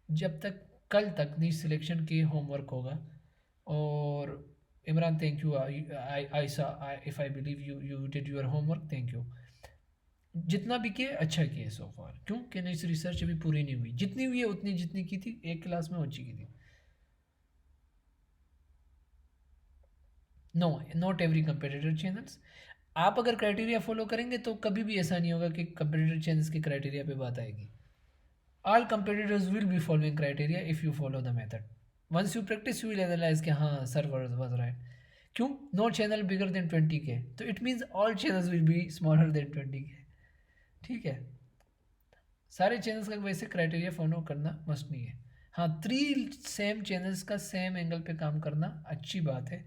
A: जब तक कल तक नीट सिलेक्शन के होमवर्क होगा। और इमरान थैंक यू, आई सा if I believe you you did your homework, thank you. जितना भी किए अच्छा किए सो फार, क्योंकि नीट रिसर्च अभी पूरी नहीं हुई, जितनी हुई है उतनी जितनी की थी एक क्लास में अच्छी की थी। No, not every competitor channels. आप अगर क्राइटेरिया फॉलो करेंगे तो कभी भी ऐसा नहीं होगा कि कंपेटिटर चैनल्स के क्राइटेरिया पे बात आएगी। All competitors will be following criteria if you follow the method. Once you practice you will analyse कि हाँ सर वाज राइट। क्यों? No channel bigger than 20K, तो it means all channels will be smaller than 20K। ठीक है, सारे चैनल्स का वैसे क्राइटेरिया फॉलो करना मस्ट नहीं है। हाँ, 3 सेम चैनल्स का सेम एंगल पे काम करना अच्छी बात है।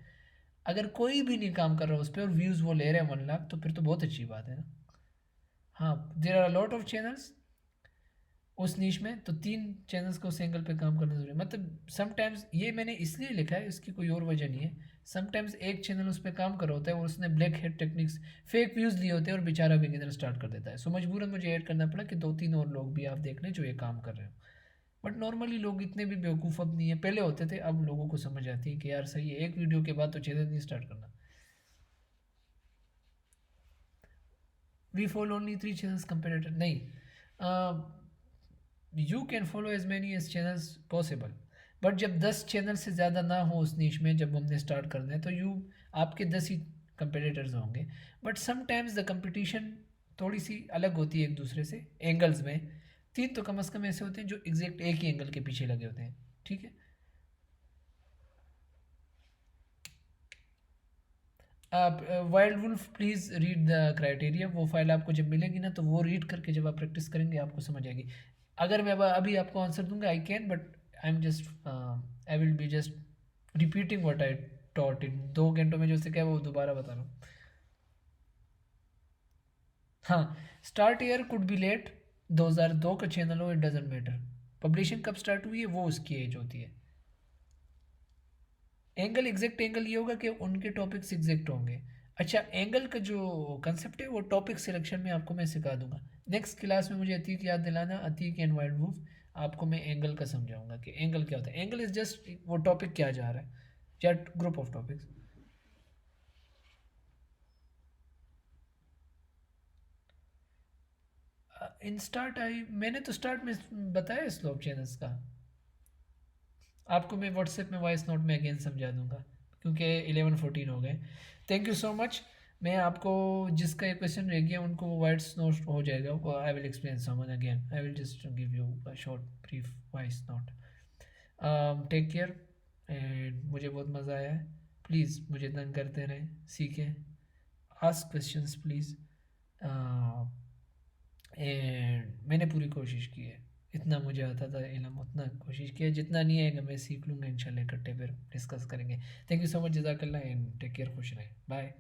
A: अगर कोई भी नहीं काम कर रहा उस पर और व्यूज़ वो ले रहे हैं 1 लाख, तो फिर तो बहुत अच्छी बात है ना। हाँ, there are lot of channels उस नीश में, तो 3 चैनल्स को उस एंगल पे काम करना जरूरी है। मतलब समटाइम्स ये मैंने इसलिए लिखा है, इसकी कोई और वजह नहीं है। समटाइम्स एक चैनल उस पर काम कर रहा होता है और उसने black head techniques fake views लिए होते हैं और बेचारा बिगिनर स्टार्ट कर देता है। सो मजबूरन मुझे ऐड करना पड़ा कि 2-3 और लोग भी आप देख लें जो ये काम कर रहे हो। बट नॉर्मली लोग इतने भी बेवकूफ़ अब नहीं है, पहले होते थे, अब लोगों को समझ आती है कि यार सही है, एक वीडियो के बाद तो चैनल नहीं स्टार्ट करना। We follow only 3 channels comparator नहीं, you can follow as many as channels possible. But जब 10 चैनल से ज़्यादा ना हो उस नीच में, जब हमने स्टार्ट करना है, तो आपके 10 ही कंपेटिटर्स होंगे। बट समटाइम्स द कंपटीशन थोड़ी सी अलग होती है एक दूसरे से एंगल्स में। 3 तो कम से कम ऐसे होते हैं जो एग्जैक्ट एक ही एंगल के पीछे लगे होते हैं। ठीक है, आप wild wolf please read the criteria. वो फाइल आपको जब मिलेगी ना, तो वो रीड करके जब आप प्रैक्टिस करेंगे आपको समझ आएगी। अगर मैं अभी आपको आंसर दूंगा I can, but I am just I will be just repeating what I taught in 2 घंटों में जो सीखा है वो दोबारा बता रहा हूँ। हाँ, start year could be late, 2002 का चैनल हो, इट डजेंट मैटर। पब्लिशिंग कब स्टार्ट हुई है वो उसकी एज होती है। एंगल एग्जैक्ट एंगल ये होगा कि उनके टॉपिक्स एग्जैक्ट होंगे। अच्छा, एंगल का जो कंसेप्ट है वो टॉपिक सिलेक्शन में आपको मैं सिखा दूंगा। नेक्स्ट क्लास में मुझे अतीक याद दिलाना, अतीक एंड वाइल्ड वुल्फ। आपको मैं एंगल का समझाऊंगा कि एंगल क्या होता है। एंगल इज जस्ट वो टॉपिक क्या जा रहा है, या group of topics. In start I मैंने तो स्टार्ट में बताया स्लोप चैनल्स का। आपको मैं व्हाट्सएप में वॉइस नोट में अगेन समझा दूंगा, क्योंकि 11-14 हो गए। Thank you so much. मैं आपको जिसका ये क्वेश्चन रह गया उनको वॉइस नोट हो जाएगा। I will explain someone again, I will just give you a short brief voice note. Take care, and मुझे बहुत मज़ा आया है। प्लीज़ मुझे तंग करते रहें, सीखें, आस्क क्वेश्चंस प्लीज़। एंड मैंने पूरी कोशिश की है, इतना मुझे आता था इल्म उतना कोशिश किया, जितना नहीं आएगा मैं सीख लूँगा इंशाल्लाह, इकट्ठे फिर डिस्कस करेंगे। थैंक यू सो मच, जज़ाकल्लाह, एंड टेक केयर, खुश रहें, बाय।